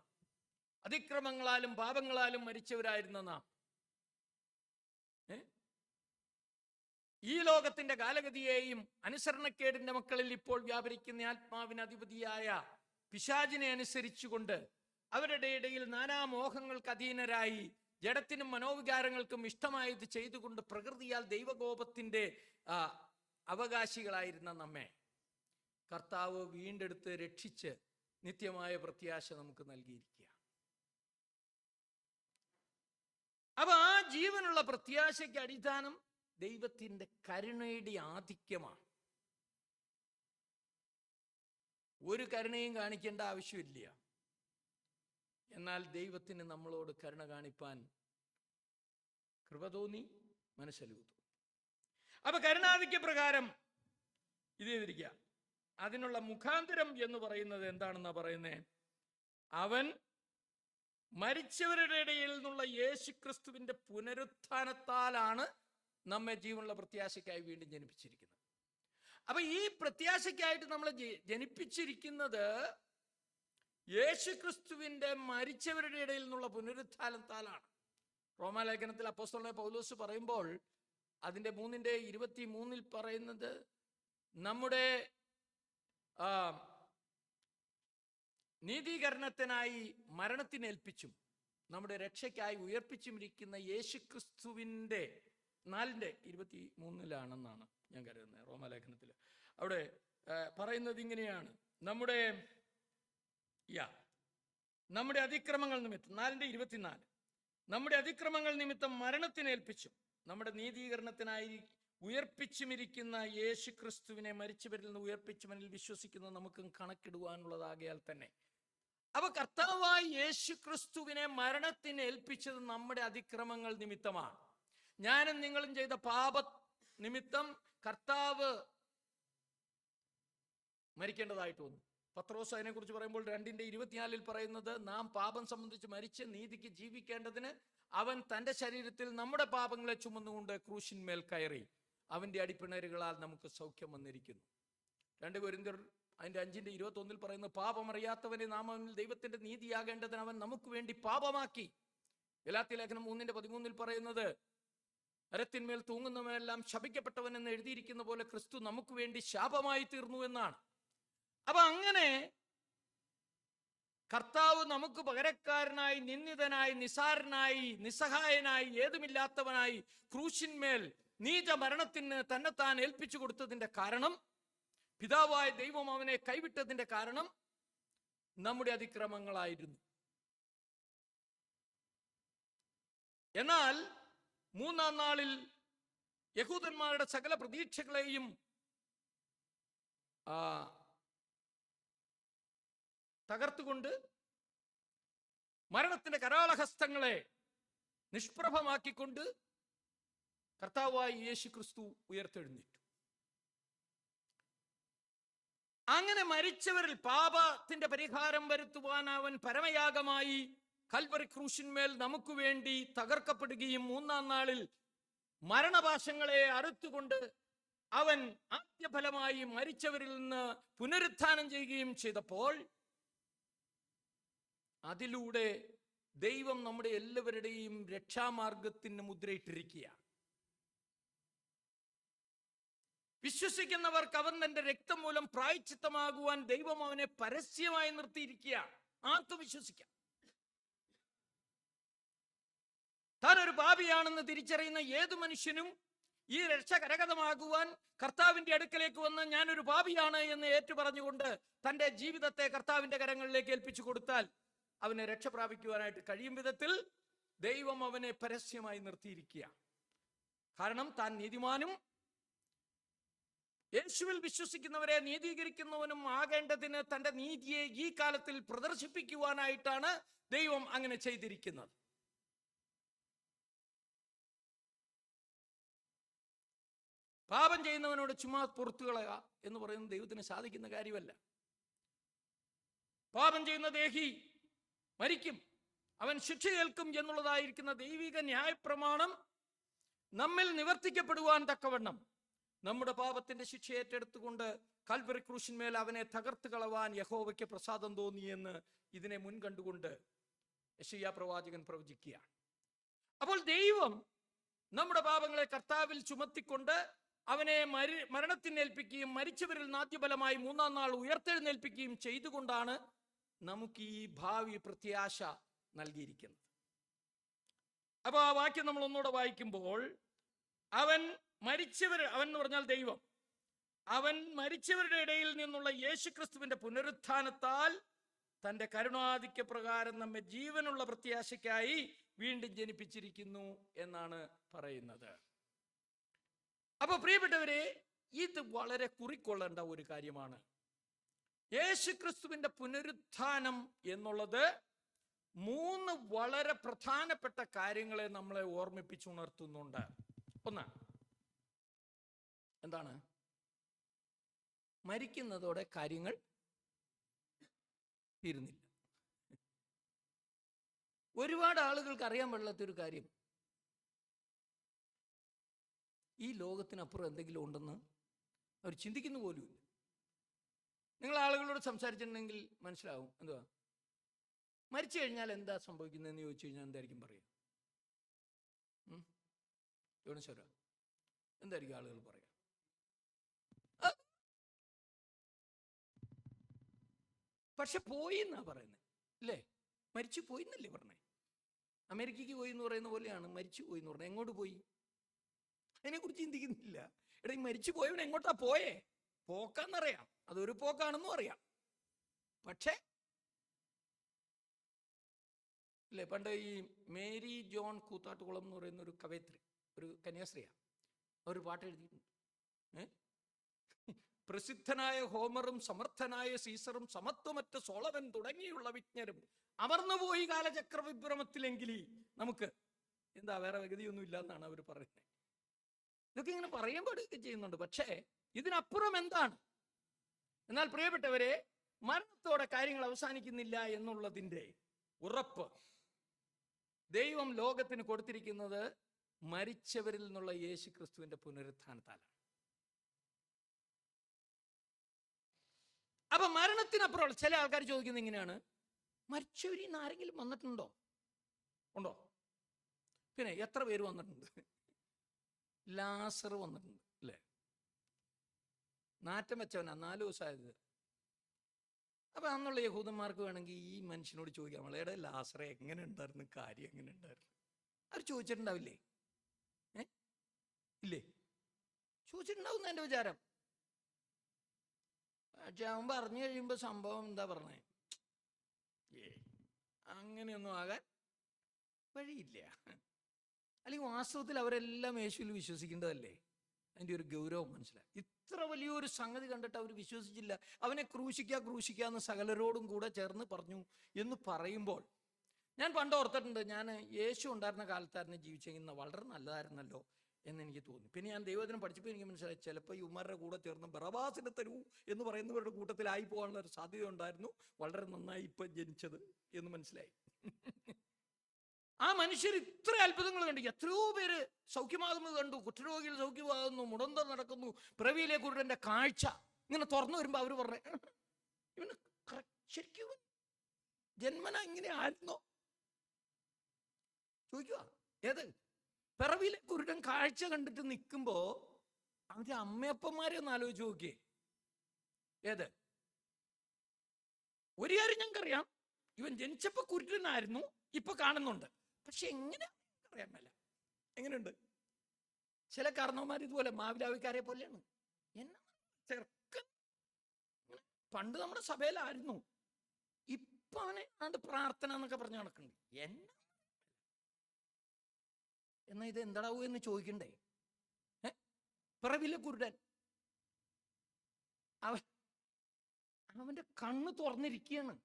അതിക്രമങ്ങളാലും പാപങ്ങളാലും മരിച്ചവരായിരുന്ന നാം, ഈ ലോകത്തിന്റെ കാലഗതിയെയും അനുസരണക്കേടിന്റെ മക്കളിൽ ഇപ്പോൾ വ്യാപരിക്കുന്ന ആത്മാവിന് അധിപതിയായ പിശാചിനെ അനുസരിച്ചുകൊണ്ട് അവരുടെ ഇടയിൽ നാനാമോഹങ്ങൾക്ക് അധീനരായി ജഡത്തിനും മനോവികാരങ്ങൾക്കും ഇഷ്ടമായത് ചെയ്തുകൊണ്ട് പ്രകൃതിയാൽ ദൈവകോപത്തിന്റെ അവകാശികളായിരുന്ന നമ്മെ കർത്താവ് വീണ്ടെടുത്ത് രക്ഷിച്ച് നിത്യമായ പ്രത്യാശ നമുക്ക് നൽകിയിരിക്കുക. അപ്പൊ ആ ജീവനുള്ള പ്രത്യാശയ്ക്ക് അടിസ്ഥാനം ദൈവത്തിന്റെ കരുണയുടെ ആധിക്യമാണ്. ഒരു കരുണയും കാണിക്കേണ്ട ആവശ്യമില്ല. എന്നാൽ ദൈവത്തിന് നമ്മളോട് കരുണ കാണിപ്പാൻ കൃപ തോന്നി, മനസ്സലിവ് തോന്നി. അപ്പൊ കരുണാധിക്യ പ്രകാരം ഇത് ചെയ്തിരിക്കുക. അതിനുള്ള മുഖാന്തരം എന്ന് പറയുന്നത് എന്താണെന്നാ പറയുന്നത്? അവൻ മരിച്ചവരുടെ ഇടയിൽ നിന്നുള്ള യേശുക്രിസ്തുവിന്റെ പുനരുത്ഥാനത്താലാണ് നമ്മെ ജീവനുള്ള പ്രത്യാശയ്ക്കായി വീണ്ടും ജനിപ്പിച്ചിരിക്കുന്നത്. അപ്പൊ ഈ പ്രത്യാശയ്ക്കായിട്ട് നമ്മളെ ജനിപ്പിച്ചിരിക്കുന്നത് യേശുക്രിസ്തുവിന്റെ മരിച്ചവരുടെ ഇടയിൽ നിന്നുള്ള പുനരുത്ഥാനത്താലാണ്. റോമാലേഖനത്തിൽ അപ്പോസ്തലനായ പൗലോസ് പറയുമ്പോൾ അതിന്റെ 3:23 പറയുന്നത്, നമ്മുടെ നീതീകരണത്തിനായി മരണത്തിനേൽപ്പിച്ചും നമ്മുടെ രക്ഷയ്ക്കായി ഉയർപ്പിച്ചുമിരിക്കുന്ന യേശുക്രിസ്തുവിന്റെ 4:23 ഞാൻ കരുതുന്നത്. റോമാലേഖനത്തിൽ അവിടെ പറയുന്നത് ഇങ്ങനെയാണ്, നമ്മുടെ അതിക്രമങ്ങൾ നിമിത്തം 4:24 നമ്മുടെ അതിക്രമങ്ങൾ നിമിത്തം മരണത്തിനേൽപ്പിച്ചും നമ്മുടെ നീതീകരണത്തിനായി ഉയർപ്പിച്ചുമിരിക്കുന്ന യേശുക്രിസ്തുവിനെ മരിച്ചവരിൽ നിന്ന് ഉയർപ്പിച്ചവനിൽ വിശ്വസിക്കുന്ന നമുക്കും കണക്കിടുവാനുള്ളതാകയാൽ തന്നെ. അപ്പൊ കർത്താവായ യേശുക്രിസ്തുവിനെ മരണത്തിന് ഏൽപ്പിച്ചത് നമ്മുടെ അതിക്രമങ്ങൾ നിമിത്തമാണ്. ഞാനും നിങ്ങളും ചെയ്ത പാപ നിമിത്തം കർത്താവ് മരിക്കേണ്ടതായിട്ട് വന്നു. പത്രോസ് അതിനെ കുറിച്ച് പറയുമ്പോൾ 2:24 പറയുന്നത്, നാം പാപം സംബന്ധിച്ച് മരിച്ച് നീതിക്ക് ജീവിക്കേണ്ടതിന് അവൻ തന്റെ ശരീരത്തിൽ നമ്മുടെ പാപങ്ങളെ ചുമന്നുകൊണ്ട് ക്രൂശിന്മേൽ കയറി അവന്റെ അടിപ്പിണരുകളാൽ നമുക്ക് സൗഖ്യം വന്നിരിക്കുന്നു. 2 കൊരിന്ത്യർ 5:21 പറയുന്നു, പാപമറിയാത്തവനെ നാം അവനിൽ ദൈവത്തിന്റെ നീതിയാകേണ്ടതിന് അവൻ നമുക്ക് വേണ്ടി പാപമാക്കി. ഗലാത്യ ലേഖനം 3:13 പറയുന്നത്, മരത്തിന്മേൽ തൂങ്ങുന്നവനെല്ലാം ശപിക്കപ്പെട്ടവൻ എന്ന് എഴുതിയിരിക്കുന്ന പോലെ ക്രിസ്തു നമുക്ക് വേണ്ടി ശാപമായി തീർന്നു എന്നാണ്. അപ്പൊ അങ്ങനെ കർത്താവ് നമുക്ക് പകരക്കാരനായി, നിന്ദിതനായി, നിസാരനായി, നിസ്സഹായനായി, ഏതുമില്ലാത്തവനായി ക്രൂശിന്മേൽ നീച മരണത്തിന് തന്നെത്താൻ ഏൽപ്പിച്ചു കൊടുത്തതിന്റെ കാരണം, പിതാവായ ദൈവം അവനെ കൈവിട്ടതിന്റെ കാരണം നമ്മുടെ അതിക്രമങ്ങളായിരുന്നു. എന്നാൽ 3-ാം നാളിൽ യഹൂദന്മാരുടെ സകല പ്രതീക്ഷകളെയും തകർത്തുകൊണ്ട് മരണത്തിന്റെ കരാളഹസ്തങ്ങളെ നിഷ്പ്രഭമാക്കിക്കൊണ്ട് കർത്താവായ യേശുക്രിസ്തു ഉയർത്തെഴുന്നേറ്റു. അങ്ങനെ മരിച്ചവരിൽ പാപത്തിന്റെ പരിഹാരം വരുത്തുവാൻ അവൻ പരമയാഗമായി കൽവറി ക്രൂശിന്മേൽ നമുക്ക് വേണ്ടി തകർക്കപ്പെടുകയും 3-ാം നാളിൽ മരണപാശങ്ങളെ അറുത്തുകൊണ്ട് അവൻ ആദ്യഫലമായി മരിച്ചവരിൽ നിന്ന് പുനരുത്ഥാനം ചെയ്യുകയും ചെയ്തപ്പോൾ അതിലൂടെ ദൈവം നമ്മുടെ എല്ലാവരുടെയും രക്ഷാമാർഗത്തിന് മുദ്രയിട്ടിരിക്കുകയാണ്. വിശ്വസിക്കുന്നവർക്ക് അവൻ തന്റെ രക്തം മൂലം പ്രായശ്ചിത്തമാകുവാൻ ദൈവം അവനെ പരസ്യമായി നിർത്തിയിരിക്കുകയാണ്. ആർക്കും വിശ്വസിക്കാം. താൻ ഒരു പാപിയാണെന്ന് തിരിച്ചറിയുന്ന ഏതു മനുഷ്യനും ഈ രക്ഷ കരഗതമാകുവാൻ കർത്താവിന്റെ അടുക്കലേക്ക് വന്ന് ഞാനൊരു പാപിയാണ് എന്ന് ഏറ്റുപറഞ്ഞുകൊണ്ട് തന്റെ ജീവിതത്തെ കർത്താവിന്റെ കരങ്ങളിലേക്ക് ഏൽപ്പിച്ചു കൊടുത്താൽ അവനെ രക്ഷ പ്രാപിക്കുവാനായിട്ട് കഴിയും വിധത്തിൽ ദൈവം അവനെ പരസ്യമായി നിർത്തിയിരിക്കുക. കാരണം താൻ നീതിമാനും യേശുവിൽ വിശ്വസിക്കുന്നവരെ നീതീകരിക്കുന്നവനും ആകേണ്ടതിന് തന്റെ നീതിയെ ഈ കാലത്തിൽ പ്രദർശിപ്പിക്കുവാനായിട്ടാണ് ദൈവം അങ്ങനെ ചെയ്തിരിക്കുന്നത്. പാപം ചെയ്യുന്നവനോട് ചുമ്മാ പുറത്തുകളയുക എന്ന് പറയുന്നത് ദൈവത്തിന് സാധിക്കുന്ന കാര്യമല്ല. പാപം ചെയ്യുന്ന ദേഹി മരിക്കും, അവൻ ശിക്ഷ ഏൽക്കും എന്നുള്ളതായിരിക്കുന്ന ദൈവിക ന്യായപ്രമാണം നമ്മിൽ നിവർത്തിക്കപ്പെടുവാൻ തക്കവണ്ണം നമ്മുടെ പാപത്തിന്റെ ശിക്ഷ ഏറ്റെടുത്തുകൊണ്ട് കൽവറി ക്രൂശിന്മേൽ അവനെ തകർത്ത് കളവാൻ യഹോവയ്ക്ക് പ്രസാദം തോന്നിയെന്ന് ഇതിനെ മുൻകണ്ടുകൊണ്ട് യെശയ്യാ പ്രവാചകൻ പ്രവചിക്കുകയാണ്. അപ്പോൾ ദൈവം നമ്മുടെ പാപങ്ങളെ കർത്താവിൽ ചുമത്തിക്കൊണ്ട് അവനെ മരണത്തിനേൽപ്പിക്കുകയും മരിച്ചവരിൽ നാദ്യഫലമായി മൂന്നാം നാൾ ഉയർത്തെഴുന്നേൽപ്പിക്കുകയും ചെയ്തുകൊണ്ടാണ് നമുക്ക് ഈ ഭാവി പ്രത്യാശ നൽകിയിരിക്കുന്നത്. അപ്പൊ ആ വാക്യം നമ്മൾ ഒന്നുകൂടെ വായിക്കുമ്പോൾ, അവൻ എന്ന് പറഞ്ഞാൽ ദൈവം, അവൻ മരിച്ചവരുടെ ഇടയിൽ നിന്നുള്ള യേശുക്രിസ്തുവിന്റെ പുനരുത്ഥാനത്താൽ തന്റെ കരുണാധിക്യ പ്രകാരം നമ്മെ ജീവനുള്ള പ്രത്യാശയ്ക്കായി വീണ്ടും ജനിപ്പിച്ചിരിക്കുന്നു എന്നാണ് പറയുന്നത്. അപ്പൊ പ്രിയപ്പെട്ടവരെ, ഇത് വളരെ കുറിക്കൊള്ളേണ്ട ഒരു കാര്യമാണ്. യേശുക്രിസ്തുവിന്റെ പുനരുത്ഥാനം എന്നുള്ളത് 3 വളരെ പ്രധാനപ്പെട്ട കാര്യങ്ങളെ നമ്മളെ ഓർമ്മിപ്പിച്ചുണർത്തുന്നുണ്ട്. ഒന്ന്, എന്താണ്? മരിക്കുന്നതോടെ കാര്യങ്ങൾ തീരുന്നില്ല. ഒരുപാട് ആളുകൾക്ക് അറിയാൻ പാടില്ലാത്തൊരു കാര്യം, ഈ ലോകത്തിനപ്പുറം എന്തെങ്കിലും ഉണ്ടെന്ന് അവർ ചിന്തിക്കുന്നു പോലുമില്ല. നിങ്ങൾ ആളുകളോട് സംസാരിച്ചിട്ടുണ്ടെങ്കിൽ മനസ്സിലാവും. എന്തുവാ, മരിച്ചു കഴിഞ്ഞാൽ എന്താ സംഭവിക്കുന്നതെന്ന് ചോദിച്ചു കഴിഞ്ഞാൽ എന്തായിരിക്കും പറയുക? യോണീശ്വര, എന്തായിരിക്കും ആളുകൾ പറയുക? പക്ഷെ പോയി എന്നാ പറയുന്നത്, അല്ലേ? മരിച്ചു പോയി എന്നല്ലേ പറഞ്ഞേ? അമേരിക്കയ്ക്ക് പോയി എന്ന് പറയുന്ന പോലെയാണ് മരിച്ചു പോയി എന്ന് പറഞ്ഞത്. എങ്ങോട്ട് പോയി? അതിനെക്കുറിച്ച് ചിന്തിക്കുന്നില്ല. എടാ, ഈ മരിച്ചു പോയവൻ എങ്ങോട്ടാ പോയേ? പോക്കാന്നറിയാം, അതൊരു പോക്കാണെന്നും അറിയാം. പക്ഷേ അല്ലേ, പണ്ട് ഈ മേരി ജോൺ കൂത്താട്ടുകുളം എന്ന് പറയുന്ന ഒരു കവയിത്രി, ഒരു കന്യാസ്ത്രീയാണ്, അവർ പാട്ട് എഴുതിയിട്ടുണ്ട്. പ്രസിദ്ധനായ ഹോമറും സമർത്ഥനായ സീസറും സമത്വമറ്റ സോളവൻ തുടങ്ങിയുള്ള വിജ്ഞരും അമർന്നുപോയി കാലചക്ര വിഭ്രമത്തിലെങ്കിൽ നമുക്ക് എന്താ വേറെ ഗതിയൊന്നും ഇല്ല എന്നാണ് അവർ പറയുന്നത്. ഇതൊക്കെ ഇങ്ങനെ പറയാൻ പാടുകയൊക്കെ ചെയ്യുന്നുണ്ട്. പക്ഷേ ഇതിനപ്പുറം എന്താണ്? എന്നാൽ പ്രിയപ്പെട്ടവരെ, മരണത്തോടെ കാര്യങ്ങൾ അവസാനിക്കുന്നില്ല എന്നുള്ളതിൻ്റെ ഉറപ്പ് ദൈവം ലോകത്തിന് കൊടുത്തിരിക്കുന്നത് മരിച്ചവരിൽ നിന്നുള്ള യേശുക്രിസ്തുവിന്റെ പുനരുത്ഥാനത്താലാണ്. അപ്പൊ മരണത്തിനപ്പുറം ചില ആൾക്കാർ ചോദിക്കുന്നത് ഇങ്ങനെയാണ്, മരിച്ചവരിൽ നിന്ന് ആരെങ്കിലും വന്നിട്ടുണ്ടോ? ഉണ്ടോ? പിന്നെ എത്ര പേര് വന്നിട്ടുണ്ട്? ലാസർ വന്നിട്ടുണ്ട്, അല്ലേ? നാറ്റം വെച്ചവനാ 4 ദിവസമായത്. അപ്പൊ അന്നുള്ള യഹൂദന്മാർക്ക് വേണമെങ്കിൽ ഈ മനുഷ്യനോട് ചോദിക്കാം, നമ്മളേടെ ലാസറെ എങ്ങനെ ഉണ്ടായിരുന്നു, കാര്യം എങ്ങനെ ഉണ്ടായിരുന്നു? അവർ ചോദിച്ചിട്ടുണ്ടാവില്ലേ? ഇല്ലേ? ചോദിച്ചിട്ടുണ്ടാവും എൻ്റെ വിചാരം. പക്ഷെ അവൻ പറഞ്ഞു കഴിയുമ്പോൾ സംഭവം എന്താ പറഞ്ഞേ? അങ്ങനെയൊന്നും ആകാൻ വഴിയില്ല. അല്ലെങ്കിൽ വാസ്തവത്തിൽ അവരെല്ലാം യേശുവിൽ വിശ്വസിക്കേണ്ടതല്ലേ? അതിൻ്റെ ഒരു ഗൗരവം മനസ്സിലായി. ഇത്ര വലിയൊരു സംഗതി കണ്ടിട്ട് അവർ വിശ്വസിച്ചില്ല. അവനെ ക്രൂശിക്കാന്ന് സകലരോടും കൂടെ ചേർന്ന് പറഞ്ഞു എന്ന് പറയുമ്പോൾ, ഞാൻ പണ്ട് ഓർത്തിട്ടുണ്ട്, ഞാൻ യേശു ഉണ്ടായിരുന്ന കാലത്തായിരുന്നു ജീവിച്ചെങ്കിൽ വളരെ നല്ലതായിരുന്നല്ലോ എന്നെനിക്ക് തോന്നി. പിന്നെ ഞാൻ ദൈവത്തിനെ പഠിച്ചപ്പോൾ എനിക്ക് മനസ്സിലായി, ചിലപ്പോൾ യുവമാരുടെ കൂടെ ചേർന്ന് ബറബാസിനെ തരൂ എന്ന് പറയുന്നവരുടെ കൂട്ടത്തിലായി പോകാനുള്ള ഒരു സാധ്യത ഉണ്ടായിരുന്നു. വളരെ നന്നായി ഇപ്പം ജനിച്ചത് എന്ന് മനസ്സിലായി. ആ മനുഷ്യർ ഇത്ര അത്ഭുതങ്ങൾ കണ്ടു, എത്രയോ പേര് സൗഖ്യമാകുന്നത് കണ്ടു, കുഷ്ഠരോഗികൾ സൗഖ്യമാകുന്നു, മുടന്തർ നടക്കുന്നു, പിറവിയിലെ കുരുടന്റെ കാഴ്ച ഇങ്ങനെ തുറന്നു വരുമ്പോൾ അവർ പറഞ്ഞേ, ഇവന് ശരിക്കും ജന്മന ഇങ്ങനെ ആയിരുന്നോ ചോദിക്കുക. ഏത് പിറവിയിലെ കുരുടൻ കാഴ്ച കണ്ടിട്ട് നിൽക്കുമ്പോ അവന്റെ അമ്മയപ്പന്മാരെ ഒന്ന് ആലോചിച്ച് നോക്കിയേ. ഏത് ഒരു കാര്യം ഞങ്ങൾക്കറിയാം, ഇവൻ ജനിച്ചപ്പോ കുരുടനായിരുന്നു, ഇപ്പൊ കാണുന്നുണ്ട്. പക്ഷെ എങ്ങനെ അറിയാൻ മേല. എങ്ങനെയുണ്ട്? ചില കാരണവന്മാർ ഇതുപോലെ മാവിലാവിക്കാരെ പോലെയാണ്. എന്നാ ചെറുക്കൻ പണ്ട് നമ്മുടെ സഭയിലായിരുന്നു, ഇപ്പൊ അവനെ ആണ്ട് പ്രാർത്ഥന എന്നൊക്കെ പറഞ്ഞു നടക്കുന്നുണ്ട്. എന്നാ ഇത് എന്താടാവൂ എന്ന് ചോദിക്കണ്ടേ? പിറവിലെ കുരുടൻ, അവന്റെ കണ്ണ് തുറന്നിരിക്കുകയാണ്.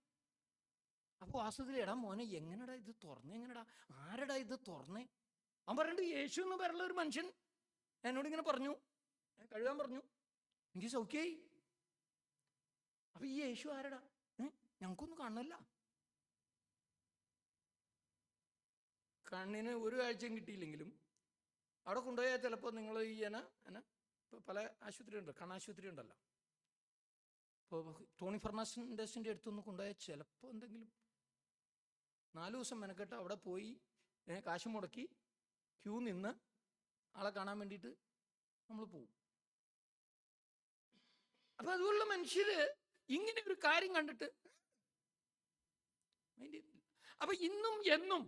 അപ്പൊ വാസ്തവത്തിൽ, എടാ മോനെ, എങ്ങനെടാ ഇത് തുറന്നേ? എങ്ങനെടാ, ആരടാ ഇത് തുറന്നേ? അവൻ പറയണ്ട്, യേശു എന്ന് പറയുന്ന ഒരു മനുഷ്യൻ എന്നോട് ഇങ്ങനെ പറഞ്ഞു, കഴുകാൻ പറഞ്ഞു, എനിക്ക് സൗഖ്യായി. അപ്പൊ ഈ യേശു ആരടാ? ഞങ്ങൾക്കൊന്നും കാണണല്ല. കണ്ണിന് ഒരു കാഴ്ചയും കിട്ടിയില്ലെങ്കിലും അവിടെ കൊണ്ടുപോയാൽ ചിലപ്പോൾ നിങ്ങൾ ഈ ഇപ്പോൾ പല ആശുപത്രി ഉണ്ട്, കണ്ണാശുപത്രി ഉണ്ടല്ലോ. ഇപ്പോൾ ടോണി ഫെർണാണ്ടസിൻ്റെ അടുത്തൊന്ന് കൊണ്ടുപോയാൽ ചിലപ്പോൾ എന്തെങ്കിലും 4 ദിവസം മെനക്കെട്ട് അവിടെ പോയി കാശ് മുടക്കി ക്യൂ നിന്ന് ആളെ കാണാൻ വേണ്ടിയിട്ട് നമ്മൾ പോവും. അപ്പൊ അതുള്ള മനുഷ്യര് ഇങ്ങനെ ഒരു കാര്യം കണ്ടിട്ട് അപ്പൊ ഇന്നും എന്നും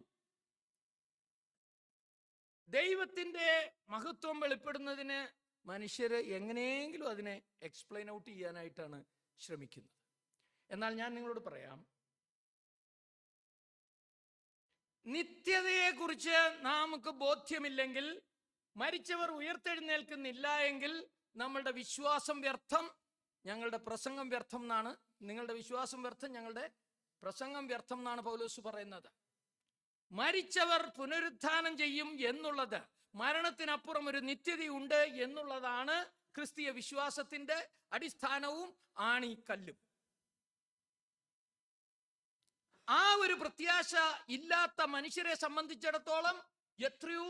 ദൈവത്തിന്റെ മഹത്വം വെളിപ്പെടുന്നതിന് മനുഷ്യര് എങ്ങനെയെങ്കിലും അതിനെ എക്സ്പ്ലെയിൻ ഔട്ട് ചെയ്യാനായിട്ടാണ് ശ്രമിക്കുന്നത്. എന്നാൽ ഞാൻ നിങ്ങളോട് പറയാം, നിത്യതയെക്കുറിച്ച് നമുക്ക് ബോധ്യമില്ലെങ്കിൽ, മരിച്ചവർ ഉയർത്തെഴുന്നേൽക്കുന്നില്ല എങ്കിൽ നമ്മളുടെ വിശ്വാസം വ്യർത്ഥം, ഞങ്ങളുടെ പ്രസംഗം വ്യർത്ഥം എന്നാണ്. നിങ്ങളുടെ വിശ്വാസം വ്യർത്ഥം, ഞങ്ങളുടെ പ്രസംഗം വ്യർത്ഥം എന്നാണ് പൗലോസ് പറയുന്നത്. മരിച്ചവർ പുനരുത്ഥാനം ചെയ്യും എന്നുള്ളത്, മരണത്തിനപ്പുറം ഒരു നിത്യതയുണ്ട് എന്നുള്ളതാണ് ക്രിസ്തീയ വിശ്വാസത്തിന്റെ അടിസ്ഥാനവും ആണിക്കല്ലും. ആ ഒരു പ്രത്യാശ ഇല്ലാത്ത മനുഷ്യരെ സംബന്ധിച്ചിടത്തോളം എത്രയോ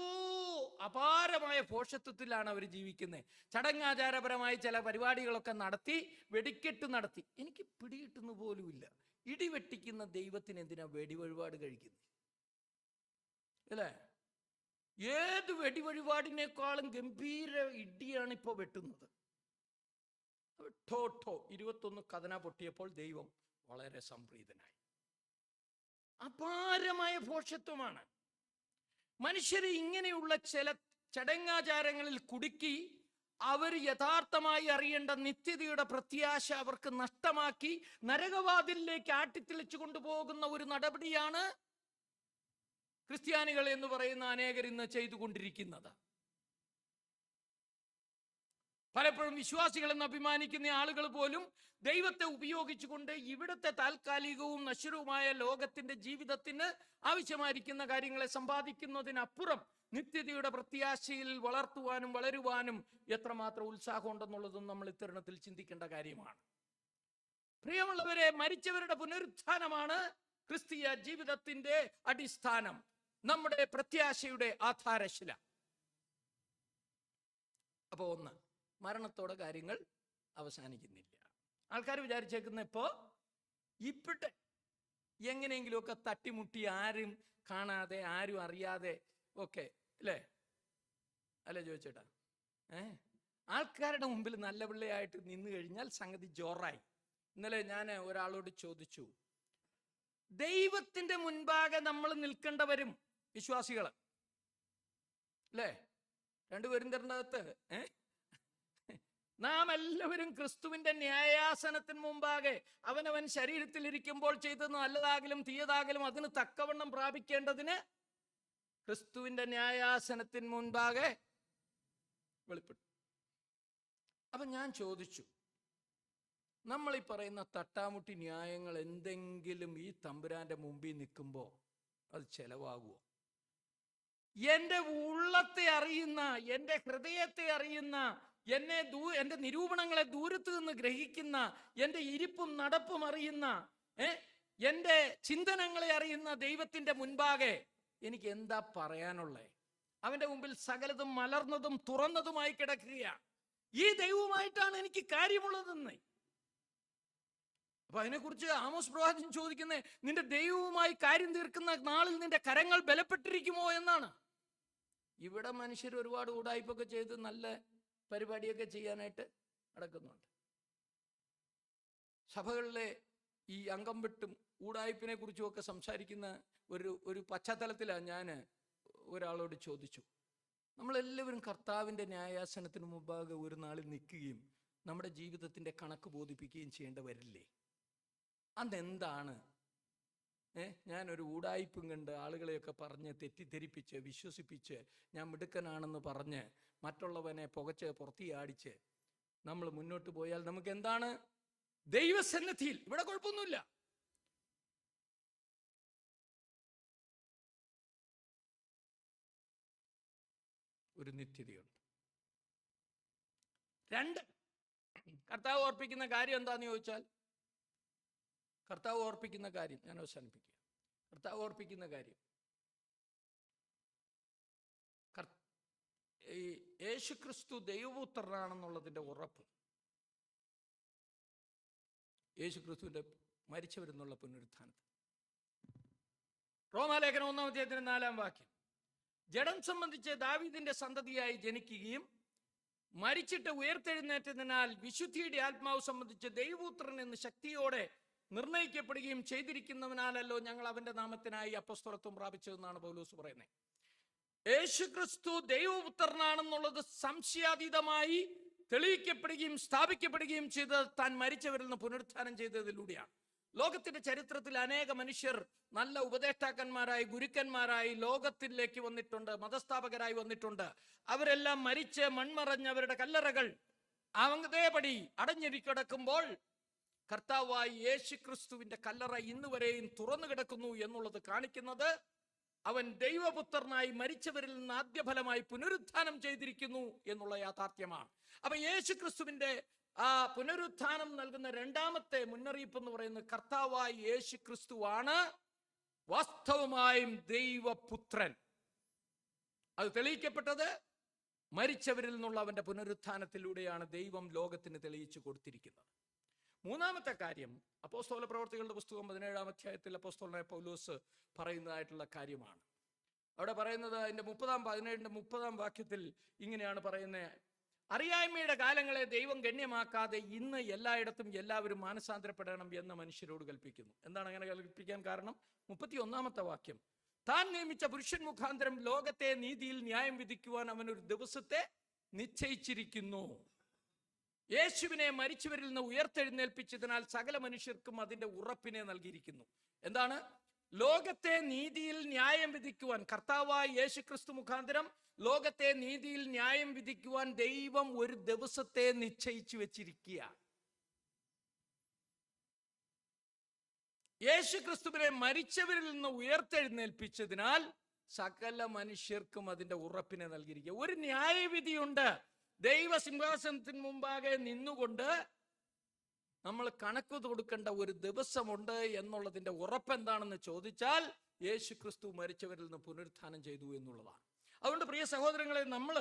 അപാരമായ ഭോഷത്വത്തിലാണ് അവർ ജീവിക്കുന്നത്. ചടങ്ങാചാരപരമായി ചില പരിപാടികളൊക്കെ നടത്തി, വെടിക്കെട്ട് നടത്തി. എനിക്ക് പിടികിട്ടുന്ന പോലുമില്ല, ഇടിവെട്ടിക്കുന്ന ദൈവത്തിന് എന്തിനാ വെടിവഴിപാട് കഴിക്കുന്നത്? അല്ലേ? ഏത് വെടിവഴിപാടിനേക്കാളും ഗംഭീര ഇടിയാണ് ഇപ്പൊ വെട്ടുന്നത്. ഠോ ഠോ 21 കഥന പൊട്ടിയപ്പോൾ ദൈവം വളരെ സംപ്രീതനായി. അപാരമായ ഭോഷത്വമാണ്. മനുഷ്യരെ ഇങ്ങനെയുള്ള ചില ചടങ്ങാചാരങ്ങളിൽ കുടുക്കി അവർ യഥാർത്ഥമായി അറിയേണ്ട നിത്യതയുടെ പ്രത്യാശ അവർക്ക് നഷ്ടമാക്കി നരകവാതിലിലേക്ക് ആട്ടിത്തെളിച്ചു കൊണ്ടുപോകുന്ന ഒരു നടപടിയാണ് ക്രിസ്ത്യാനികൾ എന്ന് പറയുന്ന അനേകർ ഇന്ന് ചെയ്തുകൊണ്ടിരിക്കുന്നത്. പലപ്പോഴും വിശ്വാസികൾ എന്ന് അഭിമാനിക്കുന്ന ആളുകൾ പോലും ദൈവത്തെ ഉപയോഗിച്ചുകൊണ്ട് ഇവിടുത്തെ താൽക്കാലികവും നശ്വരവുമായ ലോകത്തിന്റെ ജീവിതത്തിന് ആവശ്യമായിരിക്കുന്ന കാര്യങ്ങളെ സമ്പാദിക്കുന്നതിനപ്പുറം നിത്യതയുടെ പ്രത്യാശയിൽ വളർത്തുവാനും വളരുവാനും എത്രമാത്രം ഉത്സാഹം ഉണ്ടെന്നുള്ളതും നമ്മൾ ഇത്തരുണത്തിൽ ചിന്തിക്കേണ്ട കാര്യമാണ്. പ്രിയമുള്ളവരെ, മരിച്ചവരുടെ പുനരുത്ഥാനമാണ് ക്രിസ്തീയ ജീവിതത്തിന്റെ അടിസ്ഥാനം, നമ്മുടെ പ്രത്യാശയുടെ ആധാരശില. അപ്പോ ഒന്ന്, മരണത്തോടെ കാര്യങ്ങൾ അവസാനിക്കുന്നില്ല. ആൾക്കാർ വിചാരിച്ചേക്കുന്ന ഇപ്പോഴത്തെ എങ്ങനെയെങ്കിലുമൊക്കെ തട്ടിമുട്ടി, ആരും കാണാതെ ആരും അറിയാതെ ഒക്കെ, അല്ലേ? അല്ലേ ചോദിച്ചേട്ടാ? ആൾക്കാരുടെ മുമ്പിൽ നല്ല പിള്ളയായിട്ട് നിന്ന് കഴിഞ്ഞാൽ സംഗതി ജോറായി. ഇന്നലെ ഞാൻ ഒരാളോട് ചോദിച്ചു, ദൈവത്തിന്റെ മുൻപാകെ നമ്മൾ നിൽക്കേണ്ടവരും വിശ്വാസികൾ അല്ലേ? രണ്ടുപേരും തരുന്നകത്ത് നാം എല്ലാവരും ക്രിസ്തുവിന്റെ ന്യായാസനത്തിന് മുമ്പാകെ അവനവൻ ശരീരത്തിൽ ഇരിക്കുമ്പോൾ ചെയ്തത് നല്ലതാകലും തീയതാകലും അതിന് തക്കവണ്ണം പ്രാപിക്കേണ്ടതിന് ക്രിസ്തുവിന്റെ ന്യായാസനത്തിന് മുൻപാകെ വെളിപ്പെട്ടു. അപ്പൊ ഞാൻ ചോദിച്ചു, നമ്മൾ ഈ പറയുന്ന തട്ടാമുട്ടി ന്യായങ്ങൾ എന്തെങ്കിലും ഈ തമ്പുരാന്റെ മുമ്പിൽ നിൽക്കുമ്പോൾ അത് ചെലവാകുമോ? എൻ്റെ ഉള്ളത്തെ അറിയുന്ന, എൻ്റെ ഹൃദയത്തെ അറിയുന്ന, എൻ്റെ നിരൂപണങ്ങളെ ദൂരത്ത് നിന്ന് ഗ്രഹിക്കുന്ന, എൻ്റെ ഇരിപ്പും നടപ്പും അറിയുന്ന, എൻ്റെ ചിന്തനങ്ങളെ അറിയുന്ന ദൈവത്തിന്റെ മുൻപാകെ എനിക്ക് എന്താ പറയാനുള്ളത്? അവന്റെ മുമ്പിൽ സകലതും മലർന്നതും തുറന്നതുമായി കിടക്കുകയാണ്. ഈ ദൈവവുമായിട്ടാണ് എനിക്ക് കാര്യമുള്ളതെന്ന്. അപ്പൊ അതിനെക്കുറിച്ച് ആമോസ് പ്രവാചകൻ ചോദിക്കുന്നത്, നിന്റെ ദൈവവുമായി കാര്യം തീർക്കുന്ന നാളിൽ നിന്റെ കരങ്ങൾ ബലപ്പെട്ടിരിക്കുമോ എന്നാണ്. ഇവിടെ മനുഷ്യർ ഒരുപാട് ഉടായ്പൊക്കെ ചെയ്ത് നല്ല പരിപാടിയൊക്കെ ചെയ്യാനായിട്ട് നടക്കുന്നുണ്ട്. സഭകളിലെ ഈ അംഗം വെട്ടും ഊടായ്പിനെ കുറിച്ചും ഒക്കെ സംസാരിക്കുന്ന ഒരു പശ്ചാത്തലത്തിലാണ് ഞാൻ ഒരാളോട് ചോദിച്ചു, നമ്മളെല്ലാവരും കർത്താവിൻ്റെ ന്യായാസനത്തിന് മുമ്പാകെ ഒരു നാളിൽ നിൽക്കുകയും നമ്മുടെ ജീവിതത്തിൻ്റെ കണക്ക് ബോധിപ്പിക്കുകയും ചെയ്യേണ്ടവരില്ലേ? അതെന്താണ്? ഞാനൊരു ഊടായ്പും കണ്ട് ആളുകളെയൊക്കെ പറഞ്ഞ് തെറ്റിദ്ധരിപ്പിച്ച് വിശ്വസിപ്പിച്ച് ഞാൻ മിടുക്കനാണെന്ന് പറഞ്ഞ് മറ്റുള്ളവനെ പുകച്ച് പുറത്തിയാടിച്ച് നമ്മൾ മുന്നോട്ട് പോയാൽ നമുക്ക് എന്താണ്? ദൈവസന്നിധിയിൽ ഇവിടെ കുഴപ്പമൊന്നുമില്ല. ഒരു നിത്യതയുണ്ട്. രണ്ട്, കർത്താവ് ഓർപ്പിക്കുന്ന കാര്യം എന്താന്ന് ചോദിച്ചാൽ, കർത്താവ് ഓർപ്പിക്കുന്ന കാര്യം ഞാൻ അവസാനിപ്പിക്കുക. കർത്താവ് ഓർപ്പിക്കുന്ന കാര്യം, ഈ യേശുക്രിസ്തു ദൈവപുത്രനാണെന്നുള്ളതിൻ്റെ ഉറപ്പ്, യേശുക്രിസ്തുവിൻ്റെ മരിച്ചവരെന്നുള്ള പുനരുത്ഥാനത്തിൽ. റോമാലേഖനം 1-ാം അധ്യായത്തിന് 4-ാം വാക്യം, ജഡം സംബന്ധിച്ച് ദാവീദിന്റെ സന്തതിയായി ജനിക്കുകയും മരിച്ചിട്ട് ഉയർത്തെഴുന്നേറ്റതിനാൽ വിശുദ്ധിയുടെ ആത്മാവ് സംബന്ധിച്ച് ദൈവപുത്രൻ എന്ന് ശക്തിയോടെ നിർണയിക്കപ്പെടുകയും ചെയ്തിരിക്കുന്നവനാലല്ലോ ഞങ്ങൾ അവന്റെ നാമത്തിനായി അപ്പോസ്തലത്വം പ്രാപിച്ചതെന്നാണ് പൗലോസ് പറയുന്നത്. യേശുക്രിസ്തു ദൈവപുത്രനാണെന്നുള്ളത് സംശയാതീതമായി തെളിയിക്കപ്പെടുകയും സ്ഥാപിക്കപ്പെടുകയും ചെയ്തത് താൻ മരിച്ചവരിൽ നിന്ന് പുനരുത്ഥാനം ചെയ്തതിലൂടെയാണ്. ലോകത്തിന്റെ ചരിത്രത്തിൽ അനേക മനുഷ്യർ നല്ല ഉപദേഷ്ടാക്കന്മാരായി, ഗുരുക്കന്മാരായി ലോകത്തിലേക്ക് വന്നിട്ടുണ്ട്, മതസ്ഥാപകരായി വന്നിട്ടുണ്ട്. അവരെല്ലാം മരിച്ച് മൺമറഞ്ഞവരുടെ കല്ലറകൾ അതേപടി അടഞ്ഞിരിക്കിടക്കുമ്പോൾ കർത്താവായി യേശുക്രിസ്തുവിന്റെ കല്ലറ ഇന്ന് വരെയും തുറന്നു കിടക്കുന്നു എന്നുള്ളത് കാണിക്കുന്നത് അവൻ ദൈവപുത്രനായി മരിച്ചവരിൽ നിന്ന് ആദ്യഫലമായി പുനരുത്ഥാനം ചെയ്തിരിക്കുന്നു എന്നുള്ള യാഥാർത്ഥ്യമാണ്. അപ്പൊ യേശുക്രിസ്തുവിന്റെ ആ പുനരുത്ഥാനം നൽകുന്ന രണ്ടാമത്തെ മുന്നറിയിപ്പ് എന്ന് പറയുന്നത് കർത്താവായി യേശുക്രിസ്തുവാണ് വാസ്തവമായും ദൈവപുത്രൻ. അത് തെളിയിക്കപ്പെട്ടത് മരിച്ചവരിൽ നിന്നുള്ള അവന്റെ പുനരുത്ഥാനത്തിലൂടെയാണ് ദൈവം ലോകത്തിന് തെളിയിച്ചു കൊടുത്തിരിക്കുന്നത്. മൂന്നാമത്തെ കാര്യം അപ്പോസ്തല പ്രവർത്തികളുടെ പുസ്തകം 17-ാം അധ്യായത്തിൽ അപ്പോസ്തലനായ പൗലോസ് പറയുന്നതായിട്ടുള്ള കാര്യമാണ്. അവിടെ പറയുന്നത് അതിന്റെ 17-ാം വാക്യത്തിൽ ഇങ്ങനെയാണ് പറയുന്നത്: അറിയായ്മയുടെ കാലങ്ങളെ ദൈവം ഗണ്യമാക്കാതെ ഇന്ന് എല്ലായിടത്തും എല്ലാവരും മാനസാന്തരപ്പെടണം എന്ന് മനുഷ്യരോട് കൽപ്പിക്കുന്നു. എന്താണ് അങ്ങനെ കൽപ്പിക്കാൻ കാരണം? 31-ാമത്തെ വാക്യം: താൻ നിയമിച്ച പുരുഷൻ മുഖാന്തരം ലോകത്തെ നീതിയിൽ ന്യായം വിധിക്കുവാൻ അവൻ ഒരു ദിവസത്തെ നിശ്ചയിച്ചിരിക്കുന്നു. യേശുവിനെ മരിച്ചവരിൽ നിന്ന് ഉയർത്തെഴുന്നേൽപ്പിച്ചതിനാൽ സകല മനുഷ്യർക്കും അതിന്റെ ഉറപ്പിനെ നൽകിയിരിക്കുന്നു. എന്താണ്? ലോകത്തെ നീതിയിൽ ന്യായം വിധിക്കുവാൻ കർത്താവായ യേശുക്രിസ്തു മുഖാന്തരം ലോകത്തെ നീതിയിൽ ന്യായം വിധിക്കുവാൻ ദൈവം ഒരു ദിവസത്തെ നിശ്ചയിച്ചു വെച്ചിരിക്കുക. യേശുക്രിസ്തുവിനെ മരിച്ചവരിൽ നിന്ന് ഉയർത്തെഴുന്നേൽപ്പിച്ചതിനാൽ സകല മനുഷ്യർക്കും അതിന്റെ ഉറപ്പിനെ നൽകിയിരിക്കുക. ഒരു ന്യായവിധിയുണ്ട്. ദൈവസിംഹാസനത്തിന് മുമ്പാകെ നിന്നുകൊണ്ട് നമ്മൾ കണക്ക് കൊടുക്കേണ്ട ഒരു ദിവസമുണ്ട് എന്നുള്ളതിന്റെ ഉറപ്പ് എന്താണെന്ന് ചോദിച്ചാൽ യേശുക്രിസ്തു മരിച്ചവരിൽ നിന്ന് പുനരുത്ഥാനം ചെയ്തു എന്നുള്ളതാണ്. അതുകൊണ്ട് പ്രിയ സഹോദരങ്ങളെ, നമ്മൾ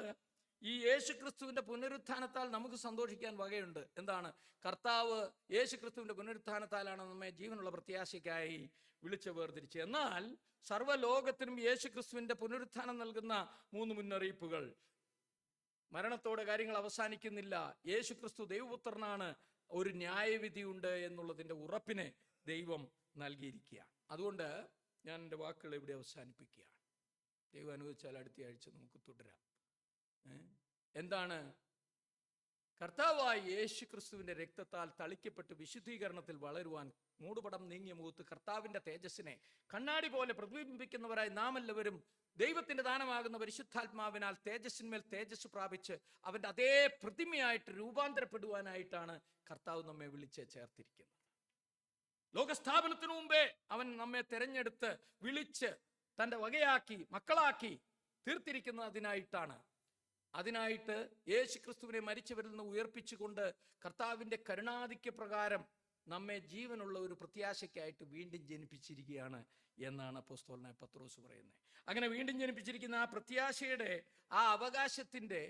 ഈ യേശുക്രിസ്തുവിന്റെ പുനരുത്ഥാനത്താൽ നമുക്ക് സന്തോഷിക്കാൻ വകയുണ്ട്. എന്താണ്? കർത്താവ് യേശുക്രിസ്തുവിന്റെ പുനരുത്ഥാനത്താലാണ് നമ്മെ ജീവനുള്ള പ്രത്യാശയ്ക്കായി വിളിച്ചു വേർതിരിച്ച്. എന്നാൽ സർവ്വലോകത്തിനും യേശുക്രിസ്തുവിന്റെ പുനരുത്ഥാനം നൽകുന്ന 3 മുന്നറിയിപ്പുകൾ. മരണത്തോടെ കാര്യങ്ങൾ അവസാനിക്കുന്നില്ല. യേശുക്രിസ്തു ദൈവപുത്രനാണ്. ഒരു ന്യായവിധിയുണ്ട് എന്നുള്ളതിന്റെ ഉറപ്പിനെ ദൈവം നൽകിയിരിക്കുകയാണ്. അതുകൊണ്ട് ഞാൻ എൻ്റെ വാക്കുകൾ ഇവിടെ അവസാനിപ്പിക്കുകയാണ്. ദൈവം അനുവദിച്ചാൽ അടുത്ത ആഴ്ച നമുക്ക് തുടരാം. എന്താണ്? കർത്താവായ യേശുക്രിസ്തുവിന്റെ രക്തത്താൽ തളിക്കപ്പെട്ട് വിശുദ്ധീകരണത്തിൽ വളരുവാൻ മൂടുപടം നീങ്ങിയ മുഖത്ത് കർത്താവിന്റെ തേജസ്സിനെ കണ്ണാടി പോലെ പ്രതിബിംബിക്കുന്നവരായി നാം എല്ലാവരും ദൈവത്തിന്റെ ദാനമാകുന്ന പരിശുദ്ധാത്മാവിനാൽ തേജസ്സിന്മേൽ തേജസ് പ്രാപിച്ച് അവന്റെ അതേ പ്രതിമയായിട്ട് രൂപാന്തരപ്പെടുവാനായിട്ടാണ് കർത്താവ് നമ്മെ വിളിച്ച് ചേർത്തിരിക്കുന്നത്. ലോകസ്ഥാപനത്തിനു മുമ്പേ അവൻ നമ്മെ തെരഞ്ഞെടുത്ത് വിളിച്ച് തൻ്റെ വകയാക്കി മക്കളാക്കി തീർത്തിരിക്കുന്നത് അതിനായിട്ട് യേശുക്രിസ്തുവിനെ മരിച്ചവരിൽ നിന്ന് ഉയർപ്പിച്ചുകൊണ്ട് കർത്താവിൻ്റെ കരുണാധിക്യ പ്രകാരം നമ്മെ ജീവനുള്ള ഒരു പ്രത്യാശയ്ക്കായിട്ട് വീണ്ടും ജനിപ്പിച്ചിരിക്കുകയാണ് എന്നാണ് അപ്പോസ്തലനായ പത്രോസ് പറയുന്നത്. അങ്ങനെ വീണ്ടും ജനിപ്പിച്ചിരിക്കുന്ന ആ പ്രത്യാശയുടെ ആ അവകാശത്തിൻ്റെ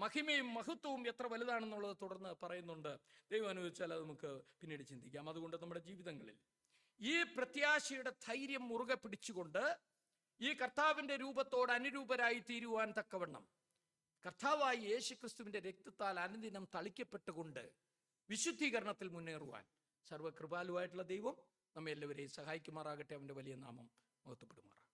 മഹിമയും മഹത്വവും എത്ര വലുതാണെന്നുള്ളത് തുടർന്ന് പറയുന്നുണ്ട്. ദൈവം അനുവദിച്ചാൽ അത് നമുക്ക് പിന്നീട് ചിന്തിക്കാം. അതുകൊണ്ട് നമ്മുടെ ജീവിതങ്ങളിൽ ഈ പ്രത്യാശയുടെ ധൈര്യം മുറുകെ പിടിച്ചുകൊണ്ട് ഈ കർത്താവിൻ്റെ രൂപത്തോട് അനുരൂപരായി തീരുവാൻ തക്കവണ്ണം കർത്താവായി യേശുക്രിസ്തുവിന്റെ രക്തത്താൽ അനുദിനം തളിക്കപ്പെട്ടുകൊണ്ട് വിശുദ്ധീകരണത്തിൽ മുന്നേറുവാൻ സർവ്വകൃപാലുവായിട്ടുള്ള ദൈവം നമ്മെ എല്ലാവരെയും സഹായിക്കുമാറാകട്ടെ. അവൻ്റെ വലിയ നാമം മഹത്വപ്പെടുമാറാകട്ടെ.